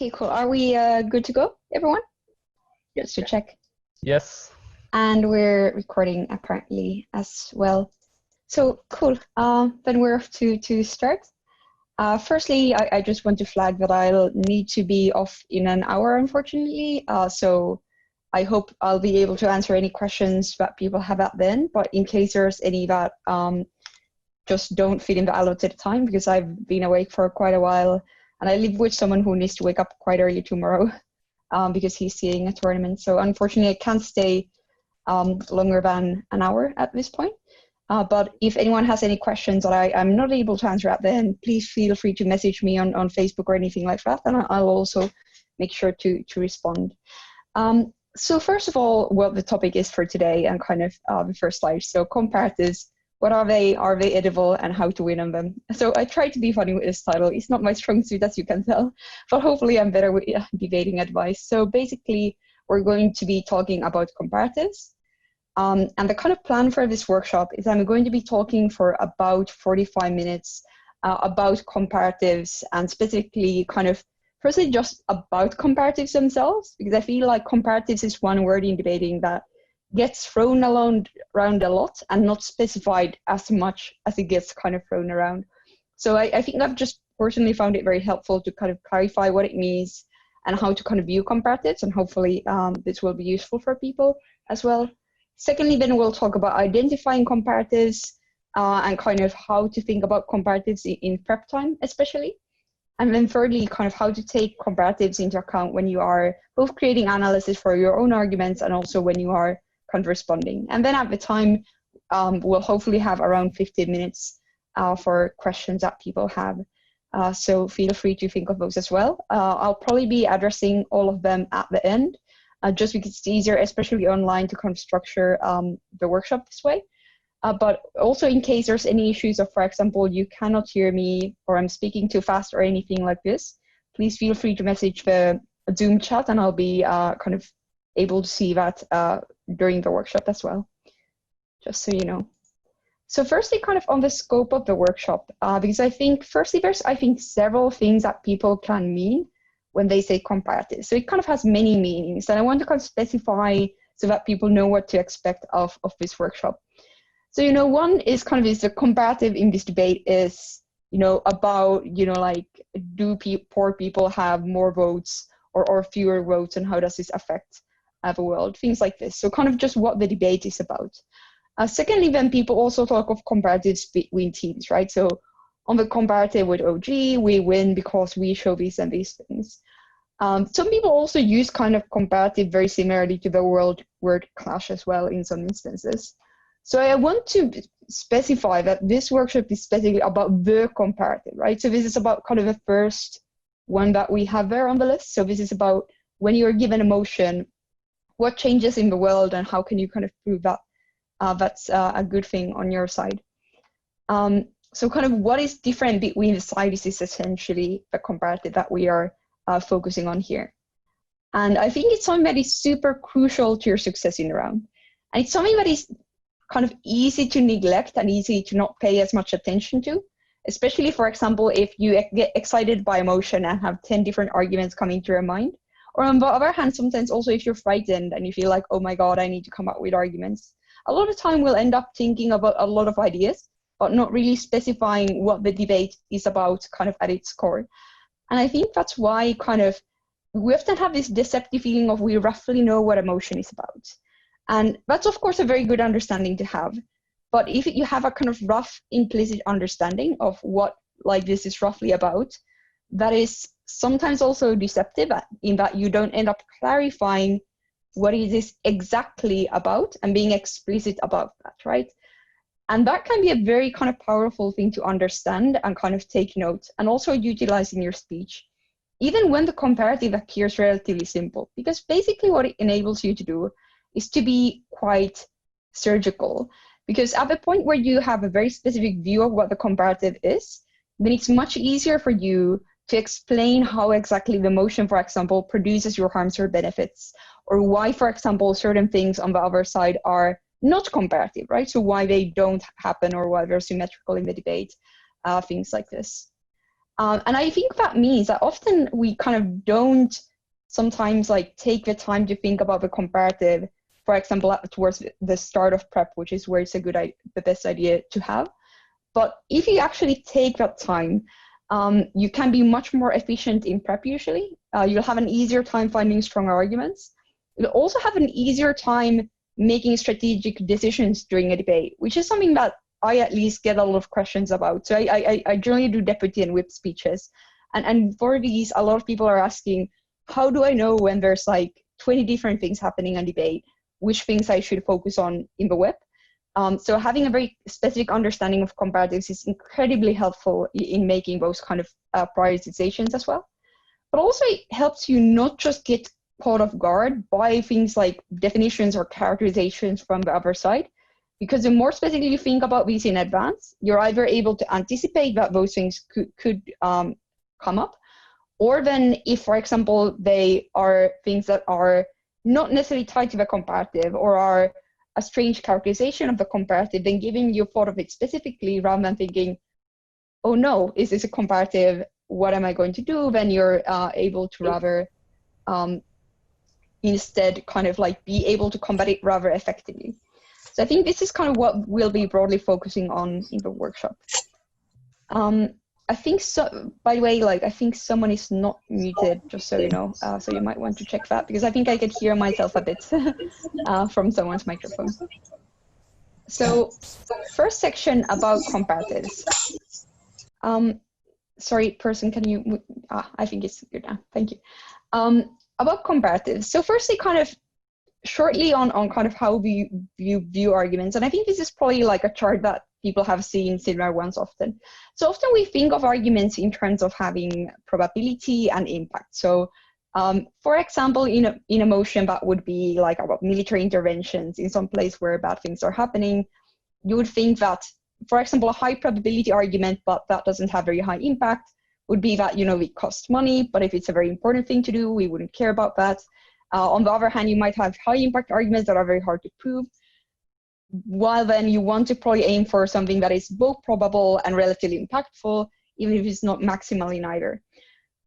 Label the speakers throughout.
Speaker 1: Okay, cool. Are we good to go, everyone? Just to check.
Speaker 2: Yes.
Speaker 1: And we're recording apparently as well. So cool. Then we're off to start. Firstly, I just want to flag that I'll need to be off in an hour, unfortunately. So I hope I'll be able to answer any questions that people have at then. But in case there's any that just don't fit in the allotted time, because I've been awake for quite a while, and I live with someone who needs to wake up quite early tomorrow because he's seeing a tournament. So unfortunately, I can't stay longer than an hour at this point. But if anyone has any questions that I'm not able to answer at the end, please feel free to message me on Facebook or anything like that, and I'll also make sure to respond. So first of all, what the topic is for today, and kind of the first slide. So comparatives, what are they edible, and how to win on them? So I tried to be funny with this title. It's not my strong suit, as you can tell, but hopefully I'm better with debating advice. So basically, we're going to be talking about comparatives. And the kind of plan for this workshop is I'm going to be talking for about 45 minutes about comparatives, and specifically kind of firstly just about comparatives themselves, because I feel like comparatives is one word in debating that gets thrown around a lot and not specified as much as it gets kind of thrown around. So I think I've just personally found it very helpful to kind of clarify what it means and how to kind of view comparatives, and hopefully this will be useful for people as well. Secondly, then we'll talk about identifying comparatives and kind of how to think about comparatives in prep time, especially. And then thirdly, kind of how to take comparatives into account when you are both creating analysis for your own arguments and also when you are kind of responding. And then at the time, we'll hopefully have around 15 minutes for questions that people have. So feel free to think of those as well. I'll probably be addressing all of them at the end. Just because it's easier, especially online, to kind of structure the workshop this way. But also in case there's any issues of, for example, you cannot hear me or I'm speaking too fast or anything like this, please feel free to message the Zoom chat, and I'll be kind of able to see that during the workshop as well, just so you know. So firstly, kind of on the scope of the workshop, because I think firstly there's, several things that people can mean when they say comparative. So it kind of has many meanings, and I want to kind of specify so that people know what to expect of this workshop. So, one is kind of the comparative in this debate is, about, like, do poor people have more votes or fewer votes, and how does this affect the world? Things like this. So kind of just what the debate is about. Secondly, then people also talk of comparatives between teams, right? So on the comparative with OG, we win because we show these and these things. Some people also use kind of comparative very similarly to the word clash as well in some instances. So I want to specify that this workshop is specifically about the comparative, right? So this is about kind of the first one that we have there on the list. So this is about when you're given a motion, what changes in the world and how can you kind of prove that that's a good thing on your side. So kind of what is different between the sides is essentially the comparative that we are focusing on here. And I think it's something that is super crucial to your success in the round. And it's something that is kind of easy to neglect and easy to not pay as much attention to, especially, for example, if you get excited by emotion and have 10 different arguments coming to your mind. Or on the other hand, sometimes also if you're frightened and you feel like, oh my God, I need to come up with arguments. A lot of time we'll end up thinking about a lot of ideas, but not really specifying what the debate is about kind of at its core. And I think that's why kind of we often have this deceptive feeling of we roughly know what emotion is about. And that's, of course, a very good understanding to have. But if you have a kind of rough implicit understanding of what like this is roughly about, that is sometimes also deceptive in that you don't end up clarifying what it is exactly about and being explicit about that, right? And that can be a very kind of powerful thing to understand and kind of take note and also utilize in your speech, even when the comparative appears relatively simple, because basically what it enables you to do is to be quite surgical, because at the point where you have a very specific view of what the comparative is, then it's much easier for you to explain how exactly the motion, for example, produces your harms or benefits, or why, for example, certain things on the other side are not comparative, right? So why they don't happen or why they're symmetrical in the debate, things like this. And I think that means that often we kind of don't sometimes like take the time to think about the comparative, for example, towards the start of prep, which is where it's the best idea to have. But if you actually take that time, you can be much more efficient in prep usually. You'll have an easier time finding stronger arguments. You'll also have an easier time making strategic decisions during a debate, which is something that I at least get a lot of questions about. So I generally do deputy and whip speeches. And for these, a lot of people are asking, how do I know when there's like 20 different things happening in debate, which things I should focus on in the whip? So having a very specific understanding of comparatives is incredibly helpful in making those kind of prioritizations as well. But also it helps you not just get caught off guard by things like definitions or characterizations from the other side, because the more specifically you think about these in advance, you're either able to anticipate that those things could come up, or then if, for example, they are things that are not necessarily tied to the comparative or are a strange characterization of the comparative, then giving you thought of it specifically rather than thinking, oh no, is this a comparative? What am I going to do? Then you're able to rather instead kind of like be able to combat it rather effectively. So I think this is kind of what we'll be broadly focusing on in the workshop. I think so, by the way, like I think someone is not muted, just so you know, so you might want to check that, because I think I could hear myself a bit from someone's microphone. So first section about comparatives. Sorry, person, can you, I think it's good now, thank you. About comparatives. So firstly, kind of shortly on kind of how we view arguments. And I think this is probably like a chart that people have seen similar ones often. So often we think of arguments in terms of having probability and impact. So for example, in a motion that would be like about military interventions in some place where bad things are happening, you would think that, for example, a high probability argument, but that doesn't have very high impact, would be that, you know, it costs money, but if it's a very important thing to do, we wouldn't care about that. On the other hand, you might have high impact arguments that are very hard to prove, while then you want to probably aim for something that is both probable and relatively impactful, even if it's not maximally neither.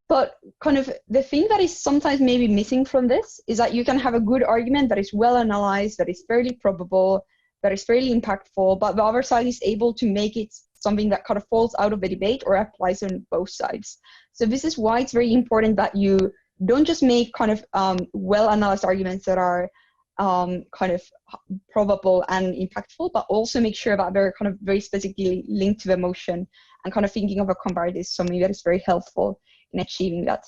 Speaker 1: But kind of the thing that is sometimes maybe missing from this is that you can have a good argument that is well analyzed, that is fairly probable, that is fairly impactful, but the other side is able to make it something that kind of falls out of the debate or applies on both sides. So this is why it's very important that you don't just make kind of well-analyzed arguments that are kind of probable and impactful, but also make sure that they're kind of very specifically linked to the motion, and kind of thinking of a comparative is something that is very helpful in achieving that.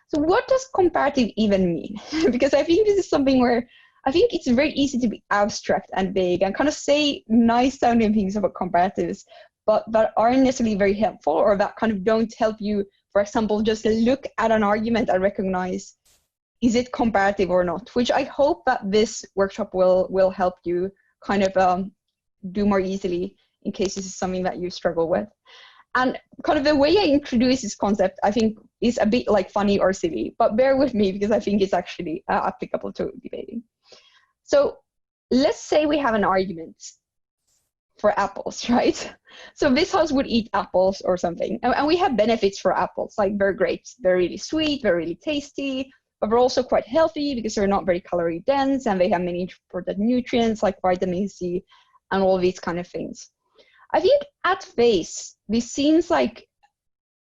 Speaker 1: So what does comparative even mean? Because I think this is something where I think it's very easy to be abstract and vague and kind of say nice sounding things about comparatives, but that aren't necessarily very helpful, or that kind of don't help you, for example, just look at an argument and recognize, is it comparative or not? Which I hope that this workshop will help you kind of do more easily, in case this is something that you struggle with. And kind of the way I introduce this concept, I think, is a bit like funny or silly, but bear with me because I think it's actually applicable to debating. So let's say we have an argument for apples, right? So this house would eat apples or something, and we have benefits for apples, like they're great, they're really sweet, they're really tasty, but they're also quite healthy because they're not very calorie dense, and they have many important nutrients like vitamin C and all these kind of things. I think at face, this seems like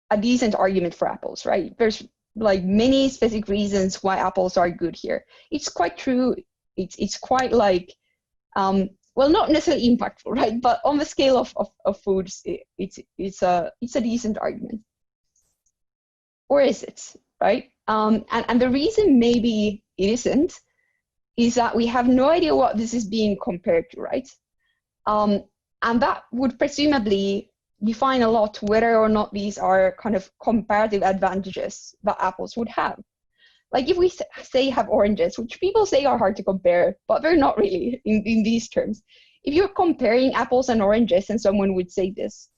Speaker 1: a decent argument for apples, right? There's like many specific reasons why apples are good here. It's quite true. It's quite like, well, not necessarily impactful, right? But on the scale of foods, it's a decent argument. Or is it, right? And the reason maybe it isn't is that we have no idea what this is being compared to, right? And that would presumably define a lot whether or not these are kind of comparative advantages that apples would have. Like if we say have oranges, which people say are hard to compare, but they're not really in these terms. If you're comparing apples and oranges and someone would say this,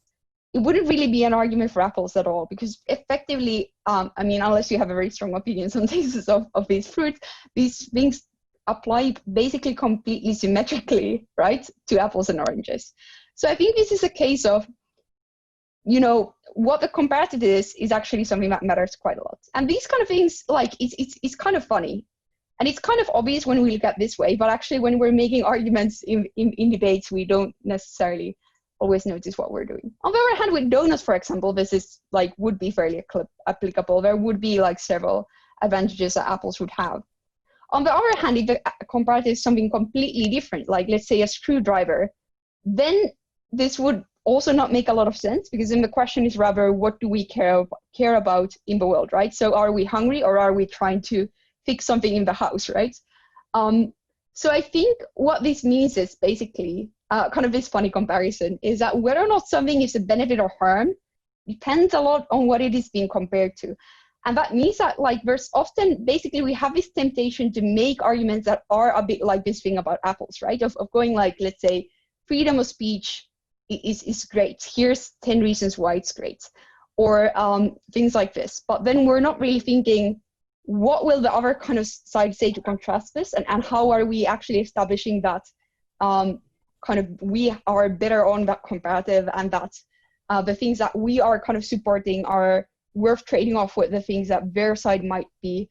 Speaker 1: it wouldn't really be an argument for apples at all, because effectively, I mean, unless you have a very strong opinions on tastes of these fruits, these things apply basically completely symmetrically, right, to apples and oranges. So I think this is a case of you know, what the comparative is actually something that matters quite a lot. And these kind of things, like, it's kind of funny. And it's kind of obvious when we look at this way, but actually when we're making arguments in debates, we don't necessarily always notice what we're doing. On the other hand, with donuts, for example, this is like would be fairly applicable. There would be like several advantages that apples would have. On the other hand, if the comparative is something completely different, like let's say a screwdriver, then this would also not make a lot of sense, because then the question is rather, what do we care about in the world, right? So are we hungry, or are we trying to fix something in the house, right? So I think what this means is basically kind of this funny comparison, is that whether or not something is a benefit or harm depends a lot on what it is being compared to. And that means that, like, there's often, basically, we have this temptation to make arguments that are a bit like this thing about apples, right? Of going like, let's say, freedom of speech is great. Here's 10 reasons why it's great. Or things like this. But then we're not really thinking, what will the other kind of side say to contrast this, and how are we actually establishing that kind of we are better on that comparative, and that the things that we are kind of supporting are worth trading off with the things that their side might be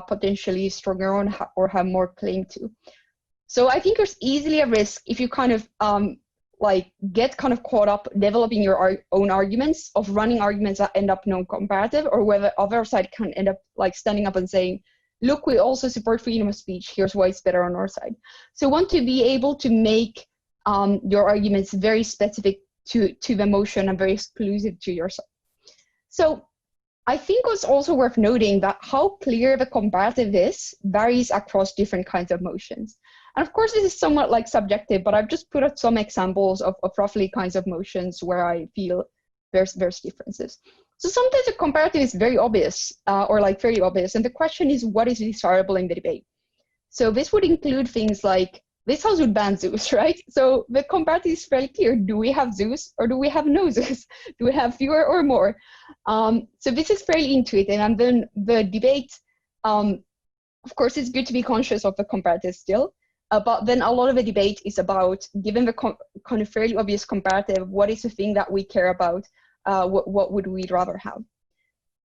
Speaker 1: potentially stronger on or have more claim to. So I think there's easily a risk if you kind of like get kind of caught up developing your own arguments, of running arguments that end up non-comparative, or whether other side can end up like standing up and saying, look, we also support freedom of speech, here's why it's better on our side. So you want to be able to make your arguments very specific to the motion and very exclusive to your side. So I think it's also worth noting that how clear the comparative is varies across different kinds of motions. And of course, this is somewhat like subjective, but I've just put out some examples of roughly kinds of motions where I feel there's differences. So sometimes the comparative is very obvious, or like fairly obvious, and the question is, what is desirable in the debate? So this would include things like, this house would ban Zeus, right? So the comparative is fairly clear. Do we have Zeus, or do we have no Zeus? Do we have fewer or more? So this is fairly intuitive, and then the debate, of course, it's good to be conscious of the comparative still. But then a lot of the debate is about, given the kind of fairly obvious comparative, what is the thing that we care about? What would we rather have?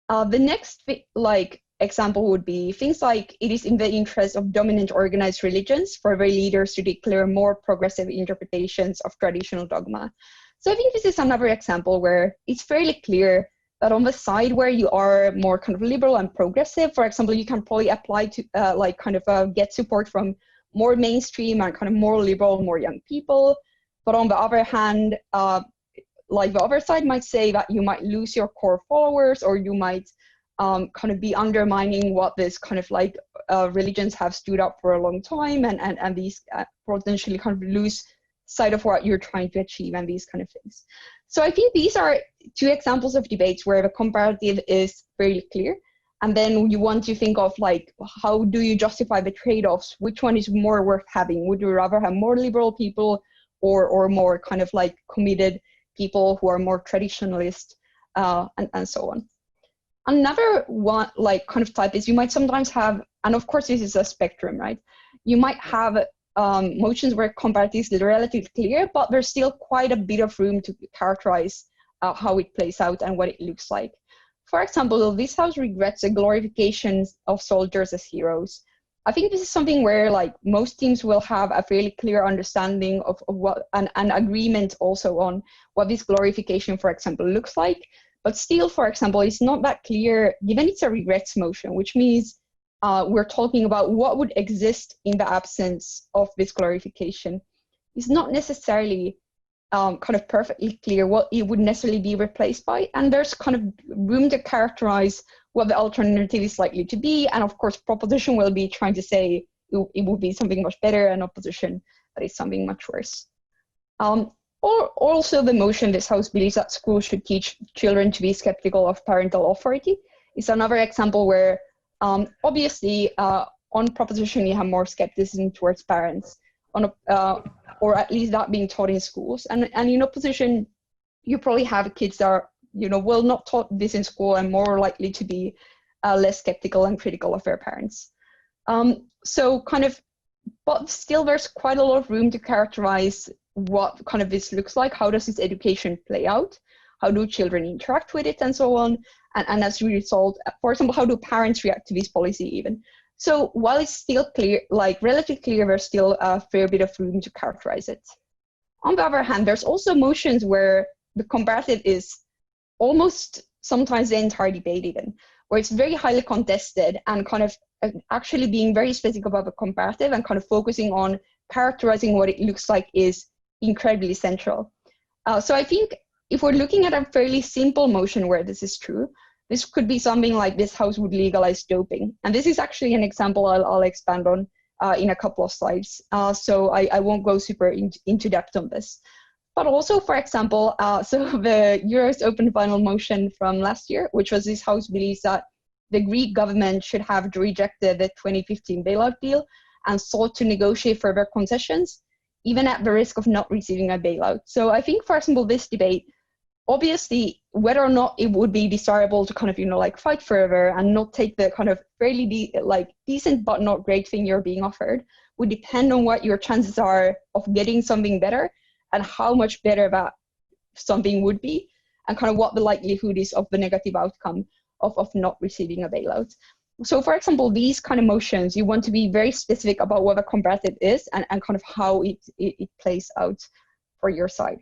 Speaker 1: The next example would be things like, it is in the interest of dominant organized religions for their leaders to declare more progressive interpretations of traditional dogma. So I think this is another example where it's fairly clear that on the side where you are more kind of liberal and progressive, for example, you can probably apply to get support from more mainstream and kind of more liberal, more young people. But on the other hand, like the other side might say that you might lose your core followers, or you might kind of be undermining what this kind of like religions have stood up for a long time, and these potentially kind of lose sight of what you're trying to achieve, and these kind of things. So I think these are two examples of debates where the comparative is very clear. And then you want to think of like, how do you justify the trade-offs? Which one is more worth having? Would you rather have more liberal people, or more kind of like committed people who are more traditionalist, and so on? Another one, like kind of type, is you might sometimes have, and of course this is a spectrum, right? You might have motions where comparative is relatively clear, but there's still quite a bit of room to characterize how it plays out and what it looks like. For example, this house regrets the glorification of soldiers as heroes. I think this is something where like most teams will have a fairly clear understanding of what, an agreement also on what this glorification, for example, looks like. But still, for example, it's not that clear, given it's a regrets motion, which means we're talking about what would exist in the absence of this glorification. It's not necessarily kind of perfectly clear what it would necessarily be replaced by, and there's kind of room to characterize what the alternative is likely to be. And of course, proposition will be trying to say it would be something much better, and opposition that is something much worse. Or also the motion this house believes that schools should teach children to be skeptical of parental authority is another example where obviously on proposition you have more skepticism towards parents, or at least that being taught in schools. And in opposition, you probably have kids that are, will not taught this in school and more likely to be less skeptical and critical of their parents. So kind of, but still there's quite a lot of room to characterize what kind of this looks like. How does this education play out? how do children interact with it, and so on. And as a result, for example, how do parents react to this policy even? So while it's still clear, like relatively clear, there's still a fair bit of room to characterize it. On the other hand, there's also motions where the comparative is almost sometimes the entire debate even, where it's very highly contested and kind of actually being very specific about the comparative and kind of focusing on characterizing what it looks like is incredibly central. So I think if we're looking at a fairly simple motion where this is true, this could be something like this house would legalize doping. And this is actually an example I'll expand on in a couple of slides. So I won't go super into depth on this. But also, for example, so the Euros Open final motion from last year, which was this house believes that the Greek government should have rejected the 2015 bailout deal and sought to negotiate further concessions, even at the risk of not receiving a bailout. So I think, for example, this debate, obviously, whether or not it would be desirable to kind of, like fight further and not take the kind of fairly decent but not great thing you're being offered would depend on what your chances are of getting something better and how much better that something would be, and kind of what the likelihood is of the negative outcome of not receiving a bailout. So for example, these kind of motions, you want to be very specific about what a comparative is and kind of how it plays out for your side.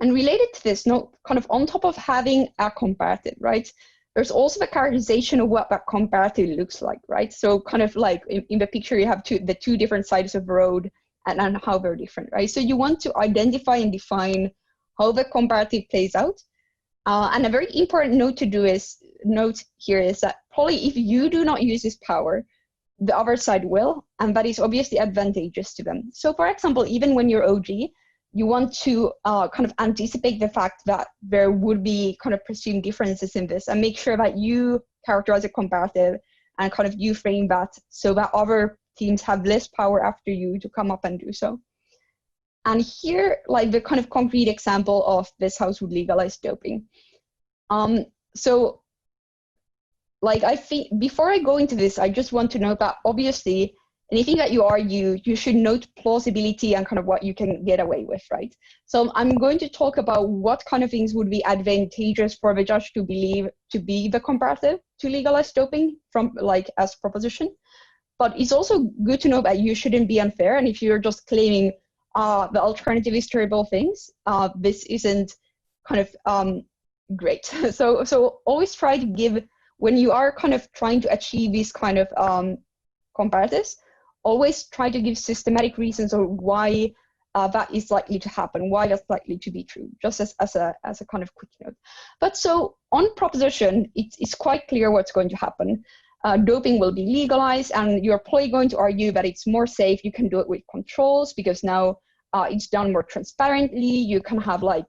Speaker 1: And related to this, kind of on top of having a comparative, right, there's also the characterization of what that comparative looks like, right? So kind of like in the picture, you have the two different sides of the road and how they're different, right? So you want to identify and define how the comparative plays out. And a very important note here is that probably if you do not use this power, the other side will, and that is obviously advantageous to them. So for example, even when you're OG, you want to kind of anticipate the fact that there would be kind of presumed differences in this and make sure that you characterize a comparative and kind of you frame that so that other teams have less power after you to come up and do so. And here, like the kind of concrete example of this house would legalize doping. So like I think before I go into this, I just want to note that obviously anything that you argue, you should note plausibility and kind of what you can get away with, right? So I'm going to talk about what kind of things would be advantageous for the judge to believe to be the comparative to legalize doping from like as proposition. But it's also good to know that you shouldn't be unfair. And if you're just claiming the alternative is terrible things, this isn't kind of great. So always try to give, when you are kind of trying to achieve these kind of comparatives, always try to give systematic reasons of why that is likely to happen, why that's likely to be true, just as a kind of quick note. But so on proposition, it's quite clear what's going to happen. Doping will be legalized, and you're probably going to argue that it's more safe. You can do it with controls because now it's done more transparently. You can have like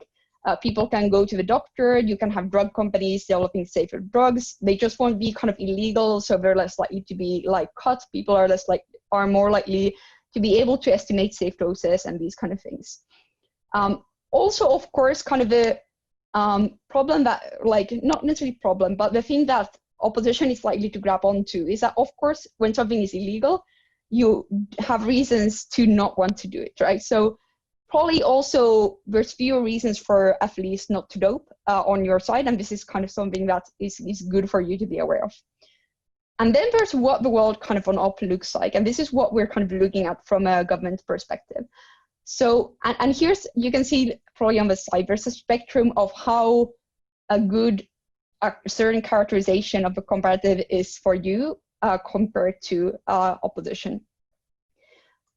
Speaker 1: people can go to the doctor. You can have drug companies developing safer drugs. They just won't be kind of illegal, so they're less likely to be like cut. People are more likely to be able to estimate safe doses and these kind of things. Also, of course, kind of the problem that, like, not necessarily problem, but the thing that opposition is likely to grab onto is that, of course, when something is illegal, you have reasons to not want to do it, right? So probably also there's fewer reasons for athletes not to dope on your side, and this is kind of something that is good for you to be aware of. And then there's what the world kind of on op looks like, and this is what we're kind of looking at from a government perspective. So, and here's, you can see probably on the slide, there's a spectrum of how a certain characterization of the comparative is for you compared to opposition.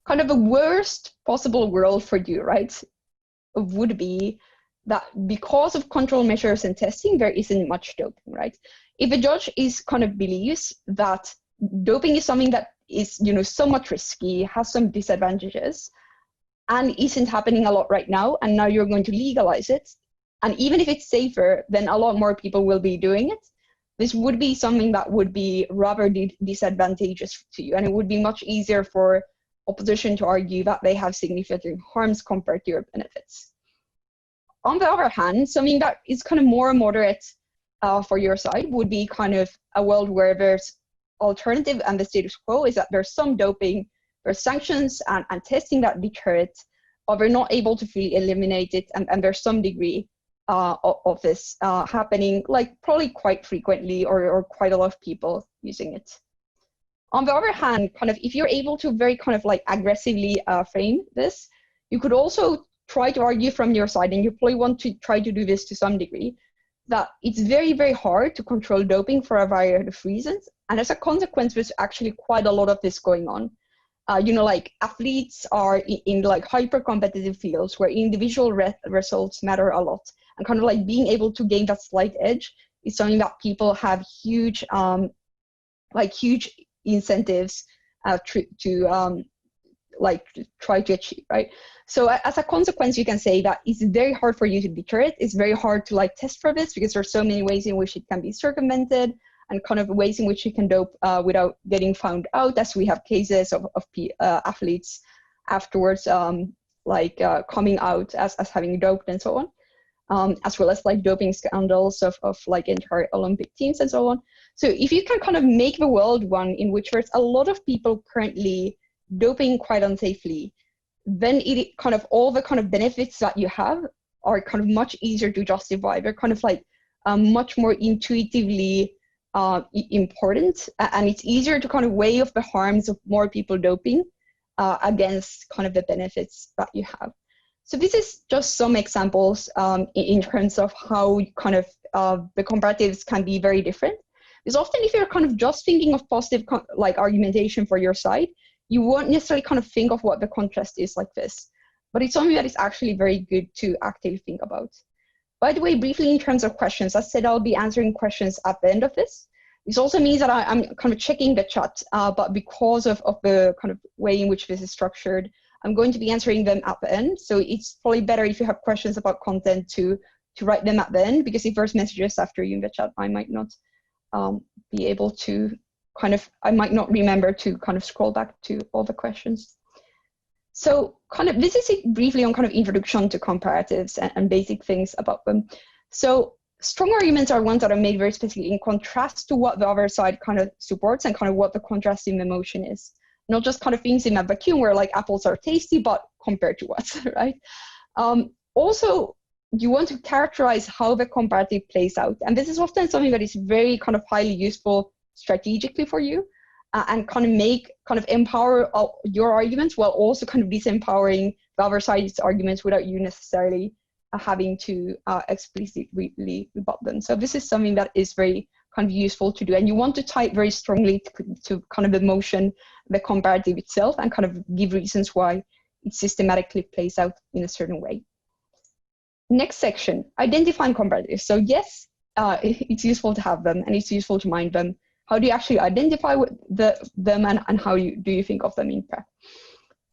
Speaker 1: Kind of the worst possible world for you, right, would be that because of control measures and testing, there isn't much doping, right? If a judge is kind of believes that doping is something that is, so much risky, has some disadvantages, and isn't happening a lot right now, and now you're going to legalize it, and even if it's safer, then a lot more people will be doing it. This would be something that would be rather disadvantageous to you, and it would be much easier for opposition to argue that they have significant harms compared to your benefits. On the other hand, something that is kind of more moderate for your side would be kind of a world where there's alternative and the status quo is that there's some doping, there's sanctions and testing that deter it, or they're not able to fully eliminate it, and there's some degree of this happening, like probably quite frequently, or quite a lot of people using it. On the other hand, kind of if you're able to very kind of like aggressively frame this, you could also try to argue from your side, and you probably want to try to do this to some degree, that it's very, very hard to control doping for a variety of reasons. And as a consequence, there's actually quite a lot of this going on. You know, like athletes are in like hyper competitive fields where individual results matter a lot, and kind of like being able to gain that slight edge is something that people have huge, like huge incentives to like try to achieve, right? So as a consequence, you can say that it's very hard for you to deter it. It's very hard to like test for this because there's so many ways in which it can be circumvented, and kind of ways in which you can dope without getting found out, as we have cases of athletes afterwards coming out as having doped and so on, as well as like doping scandals of like entire Olympic teams and so on. So if you can kind of make the world one in which there's a lot of people currently doping quite unsafely, then it kind of all the kind of benefits that you have are kind of much easier to justify. They're kind of like much more intuitively important, and it's easier to kind of weigh off the harms of more people doping against kind of the benefits that you have. So this is just some examples in terms of how kind of the comparatives can be very different. Because often if you're kind of just thinking of positive like argumentation for your side, you won't necessarily kind of think of what the contrast is like this. But it's something that is actually very good to actively think about. By the way, briefly in terms of questions, as I said, I'll be answering questions at the end of this. This also means that I'm kind of checking the chat, but because of the kind of way in which this is structured, I'm going to be answering them at the end. So it's probably better if you have questions about content to write them at the end, because if there's messages after you in the chat, I might not be able to I might not remember to kind of scroll back to all the questions. So kind of this is it briefly on kind of introduction to comparatives and basic things about them. So strong arguments are ones that are made very specifically in contrast to what the other side kind of supports, and kind of what the contrast in the motion is. Not just kind of things in a vacuum where like apples are tasty, but compared to what, right? Also, you want to characterize how the comparative plays out. And this is often something that is very kind of highly useful strategically for you, and kind of empower your arguments while also kind of disempowering the other side's arguments without you necessarily having to explicitly rebut them. So this is something that is very kind of useful to do, and you want to tie it very strongly to kind of the motion, the comparative itself, and kind of give reasons why it systematically plays out in a certain way. Next section, identifying comparatives. So yes, it's useful to have them, and it's useful to mind them. How do you actually identify them, and how do you think of them in prep?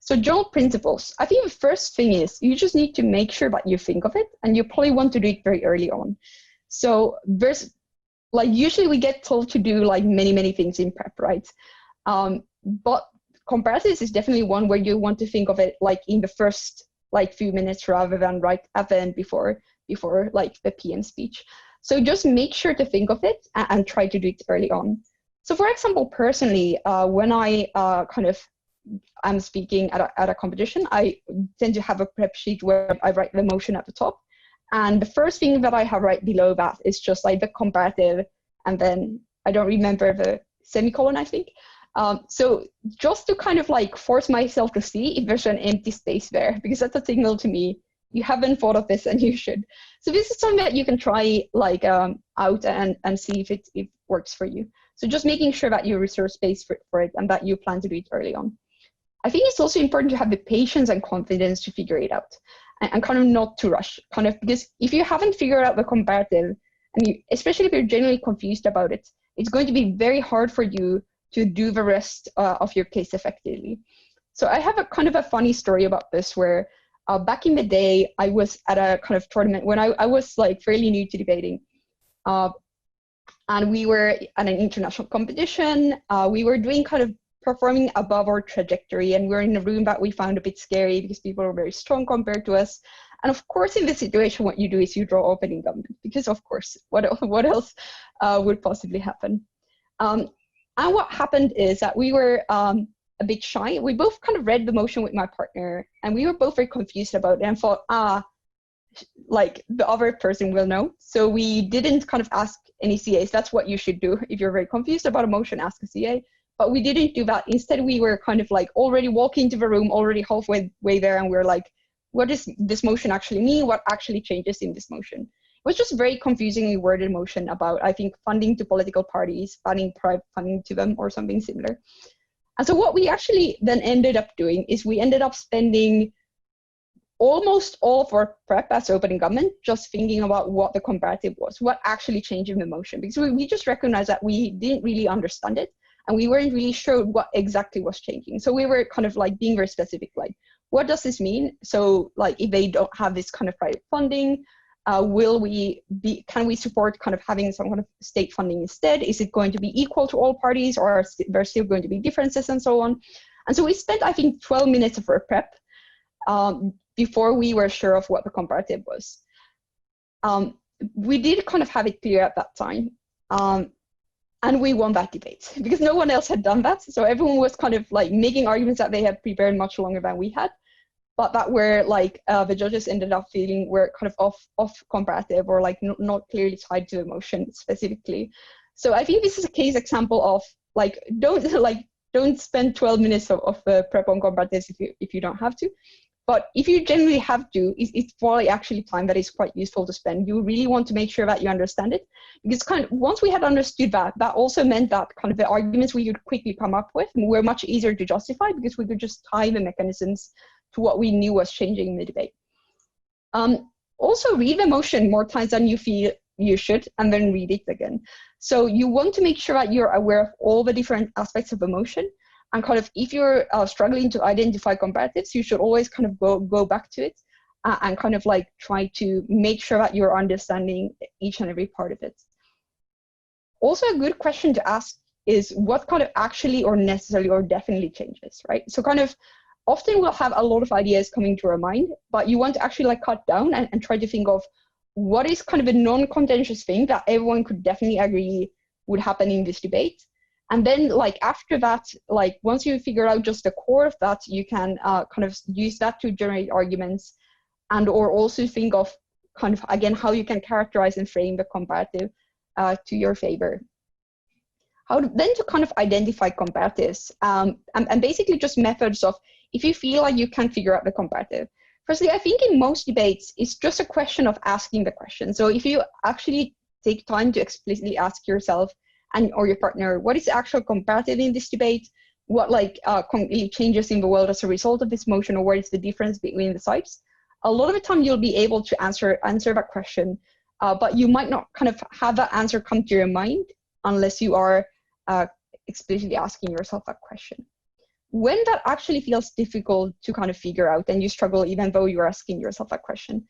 Speaker 1: So general principles. I think the first thing is you just need to make sure that you think of it, and you probably want to do it very early on. So there's like usually we get told to do like many things in prep, right? But comparatives is definitely one where you want to think of it like in the first like few minutes rather than right at the end before like the PM speech. So just make sure to think of it and try to do it early on. So for example, personally, when I I'm speaking at a competition, I tend to have a prep sheet where I write the motion at the top. And the first thing that I have right below that is just like the comparative, and then I don't remember the semicolon, I think. So just to kind of like force myself to see if there's an empty space there, because that's a signal to me you haven't thought of this and you should. So this is something that you can try like out and see if it works for you. So just making sure that you reserve space for it and that you plan to do it early on. I think it's also important to have the patience and confidence to figure it out, and kind of not to rush, kind of, because if you haven't figured out the comparative, and especially if you're genuinely confused about it, it's going to be very hard for you to do the rest of your case effectively. So I have a kind of a funny story about this where back in the day, I was at a kind of tournament when I was like fairly new to debating. And we were at an international competition. We were doing kind of performing above our trajectory, and we were in a room that we found a bit scary because people were very strong compared to us. And of course, in this situation, what you do is you draw opening government, because of course, what else would possibly happen? And what happened is that we were a bit shy. We both kind of read the motion with my partner, and we were both very confused about it and thought, like the other person will know. So we didn't kind of ask any CAs. That's what you should do. If you're very confused about a motion, ask a CA. But we didn't do that. Instead, we were kind of like already walking into the room, already halfway there, and we're like, what does this motion actually mean? What actually changes in this motion? It was just very confusingly worded motion about, I think, funding to political parties, banning private funding to them, or something similar. And so what we actually then ended up doing is we ended up spending almost all of our prep as opening government just thinking about what the comparative was, what actually changed in the motion, because we just recognized that we didn't really understand it, and we weren't really sure what exactly was changing. So we were kind of like being very specific, like, what does this mean? So like, if they don't have this kind of private funding, can we support kind of having some kind of state funding instead? Is it going to be equal to all parties, or are there still going to be differences, and so on? And so we spent, I think, 12 minutes of our prep before we were sure of what the comparative was. We did kind of have it clear at that time. And we won that debate because no one else had done that. So everyone was kind of like making arguments that they had prepared much longer than we had, but that were like the judges ended up feeling were kind of off comparative, or like not clearly tied to the motion specifically. So I think this is a case example of like, don't spend 12 minutes of prep on comparatives if you don't have to. But if you generally have to, it's probably actually time that is quite useful to spend. You really want to make sure that you understand it, because kind of once we had understood that, that also meant that kind of the arguments we could quickly come up with were much easier to justify, because we could just tie the mechanisms to what we knew was changing in the debate. Also read the motion more times than you feel you should, and then read it again. So you want to make sure that you're aware of all the different aspects of the motion. And kind of, if you're struggling to identify comparatives, you should always kind of go back to it and kind of like try to make sure that you're understanding each and every part of it. Also, a good question to ask is what kind of actually or necessarily or definitely changes, right? So kind of often we'll have a lot of ideas coming to our mind, but you want to actually like cut down and try to think of what is kind of a non-contentious thing that everyone could definitely agree would happen in this debate. And then like after that, like once you figure out just the core of that, you can kind of use that to generate arguments, and or also think of kind of, again, how you can characterize and frame the comparative to your favor. Then to kind of identify comparatives, and basically just methods of, if you feel like you can't figure out the comparative. Firstly, I think in most debates, it's just a question of asking the question. So if you actually take time to explicitly ask yourself or your partner, what is the actual comparative in this debate? What like changes in the world as a result of this motion, or what is the difference between the sides? A lot of the time you'll be able to answer that question, but you might not kind of have that answer come to your mind unless you are explicitly asking yourself that question. When that actually feels difficult to kind of figure out and you struggle even though you're asking yourself that question,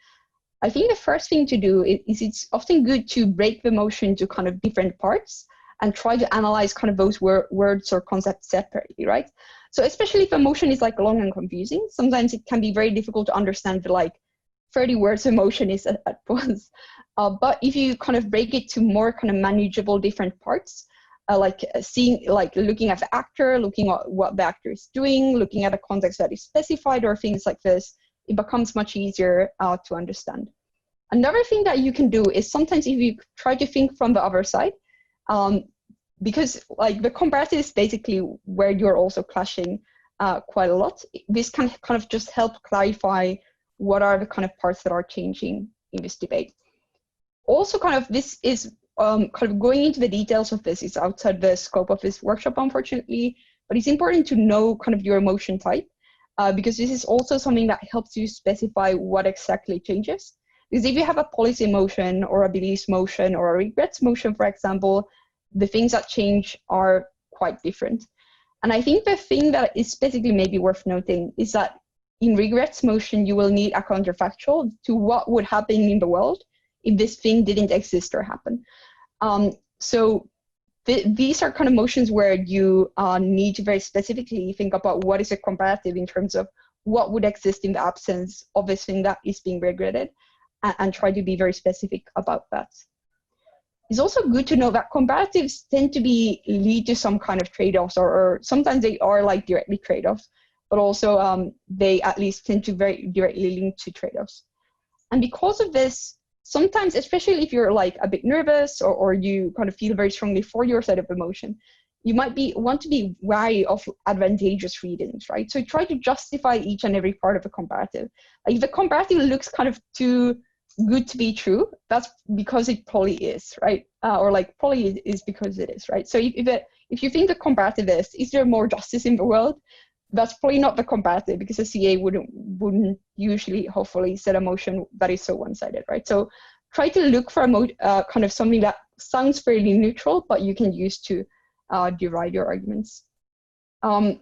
Speaker 1: I think the first thing to do is it's often good to break the motion to kind of different parts and try to analyze kind of those words or concepts separately, right? So especially if a motion is like long and confusing, sometimes it can be very difficult to understand the like 30 words a motion is at once. But if you kind of break it to more kind of manageable different parts, looking at the actor, looking at what the actor is doing, looking at a context that is specified or things like this, it becomes much easier to understand. Another thing that you can do is sometimes if you try to think from the other side, because like the comparative is basically where you're also clashing quite a lot. This can kind of just help clarify what are the kind of parts that are changing in this debate. Also kind of this is kind of going into the details of this is outside the scope of this workshop, unfortunately, but it's important to know kind of your motion type because this is also something that helps you specify what exactly changes. Because if you have a policy motion or a beliefs motion or a regrets motion, for example, the things that change are quite different. And I think the thing that is basically maybe worth noting is that in regrets motion, you will need a counterfactual to what would happen in the world if this thing didn't exist or happen. So these are kind of motions where you need to very specifically think about what is a comparative in terms of what would exist in the absence of this thing that is being regretted, and try to be very specific about that. It's also good to know that comparatives tend to lead to some kind of trade-offs, or sometimes they are like directly trade-offs, but also they at least tend to very directly link to trade-offs. And because of this, sometimes, especially if you're like a bit nervous or you kind of feel very strongly for your side of the motion, you might want to be wary of advantageous readings, right? So try to justify each and every part of a comparative. Like if the comparative looks kind of too good to be true, that's because it probably is, right? Or like probably is because it is, right? So if you think the comparative is there more justice in the world? That's probably not the comparative, because a CA wouldn't usually, hopefully, set a motion that is so one-sided, right? So try to look for a kind of something that sounds fairly neutral, but you can use to deride your arguments. And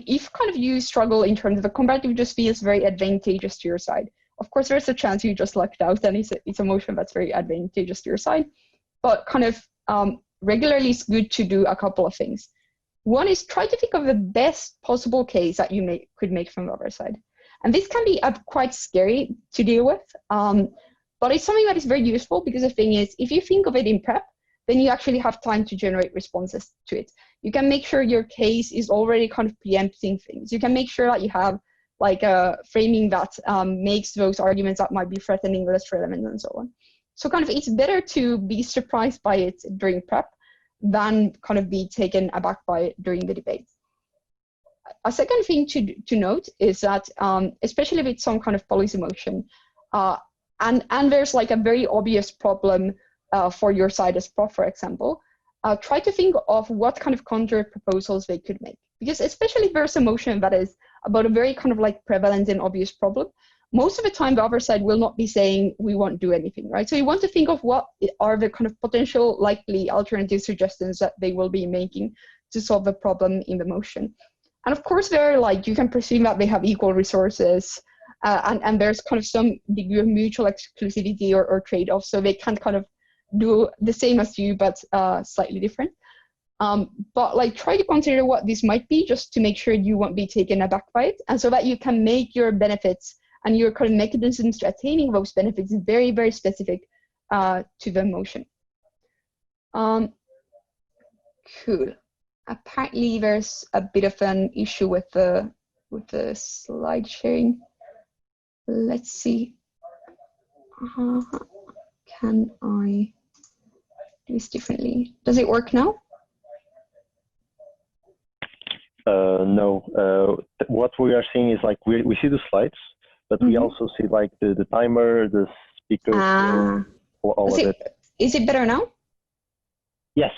Speaker 1: if kind of you struggle in terms of the comparative just feels very advantageous to your side, of course, there's a chance you just lucked out and it's a motion that's very advantageous to your side. But kind of regularly, it's good to do a couple of things. One is try to think of the best possible case that you could make from the other side. And this can be quite scary to deal with, but it's something that is very useful, because the thing is, if you think of it in prep, then you actually have time to generate responses to it. You can make sure your case is already kind of preempting things. You can make sure that you have like a framing that makes those arguments that might be threatening less relevant and so on. So kind of it's better to be surprised by it during prep than kind of be taken aback by it during the debate. A second thing to note is that, especially with some kind of policy motion, and there's like a very obvious problem for your side as prof, for example, try to think of what kind of counter proposals they could make. Because especially if there's a motion that is about a very kind of like prevalent and obvious problem, most of the time the other side will not be saying we won't do anything, right? So you want to think of what are the kind of potential likely alternative suggestions that they will be making to solve the problem in the motion. And of course, they're like, you can presume that they have equal resources, and there's kind of some degree of mutual exclusivity or trade-off, so they can kind of do the same as you, but slightly different. But like try to consider what this might be, just to make sure you won't be taken aback by it, and so that you can make your benefits and your kind of mechanisms to attaining those benefits very, very specific to the motion. Cool. Apparently there's a bit of an issue with the slide sharing. Let's see. Can I do this differently? Does it work now?
Speaker 2: No. What we are seeing is like we see the slides, but we also see like the timer, the speakers, all of it.
Speaker 1: Is it better now?
Speaker 2: Yes.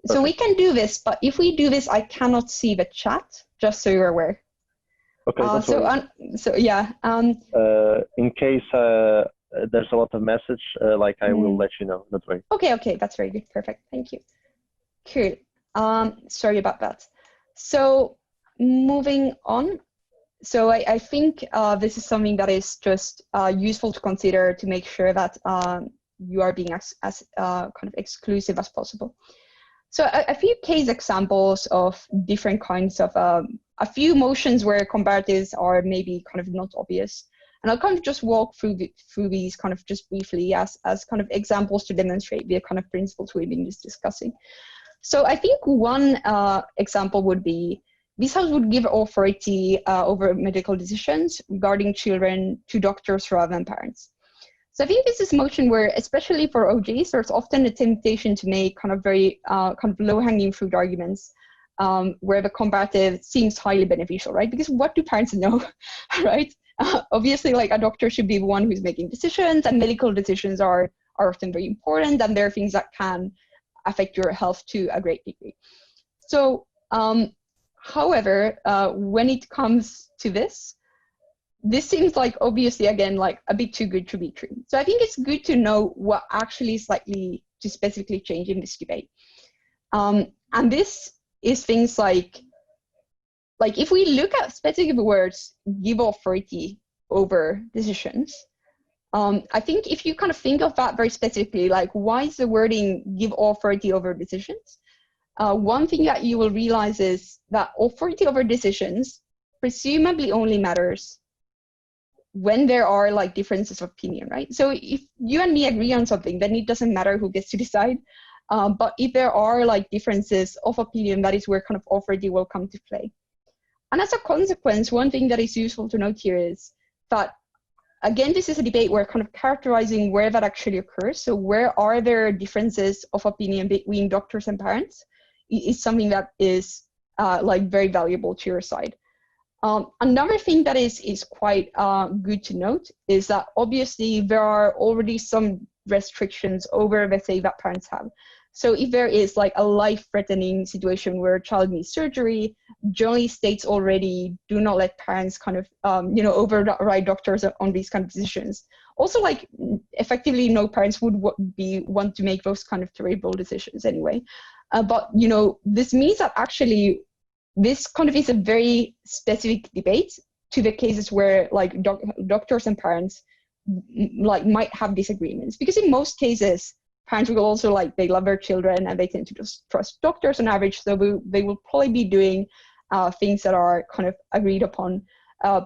Speaker 1: So
Speaker 2: perfect.
Speaker 1: we can do this, but if we do this, I cannot see the chat, just so you're aware.
Speaker 2: Okay.
Speaker 1: So yeah.
Speaker 2: In case there's a lot of message, like I will let you know. Don't worry.
Speaker 1: Okay, that's very good. Perfect. Thank you. Cool. Sorry about that. So moving on. So I think this is something that is just useful to consider to make sure that you are being as kind of exclusive as possible. So a few case examples of different kinds of a few motions where comparatives are maybe kind of not obvious. And I'll kind of just walk through these kind of just briefly as kind of examples to demonstrate the kind of principles we've been just discussing. So I think one example would be, this house would give authority over medical decisions regarding children to doctors rather than parents. So I think this is a motion where, especially for OJs, there's often a temptation to make kind of very kind of low-hanging fruit arguments where the comparative seems highly beneficial, right? Because what do parents know, right? Obviously, like a doctor should be the one who's making decisions, and medical decisions are often very important, and there are things that can affect your health to a great degree. So, however, when it comes to this seems like obviously, again, like a bit too good to be true. So I think it's good to know what actually is likely to specifically change in this debate. And this is things like if we look at specific words, give authority over decisions, I think if you kind of think of that very specifically, like why is the wording give authority over decisions? One thing that you will realize is that authority over decisions presumably only matters when there are like differences of opinion, right? So if you and me agree on something, then it doesn't matter who gets to decide. But if there are like differences of opinion, that is where kind of authority will come to play. And as a consequence, one thing that is useful to note here is that again, this is a debate where kind of characterizing where that actually occurs. So where are there differences of opinion between doctors and parents is something that is like very valuable to your side. Another thing that is quite good to note is that obviously there are already some restrictions over the say that parents have. So if there is like a life-threatening situation where a child needs surgery, generally states already do not let parents kind of override doctors on these kind of decisions. Also, like effectively, no parents would want to make those kind of terrible decisions anyway. But this means that actually this kind of is a very specific debate to the cases where like doctors and parents like might have disagreements, because in most cases parents will also like they love their children and they tend to just trust doctors on average, so they will probably be doing things that are kind of agreed upon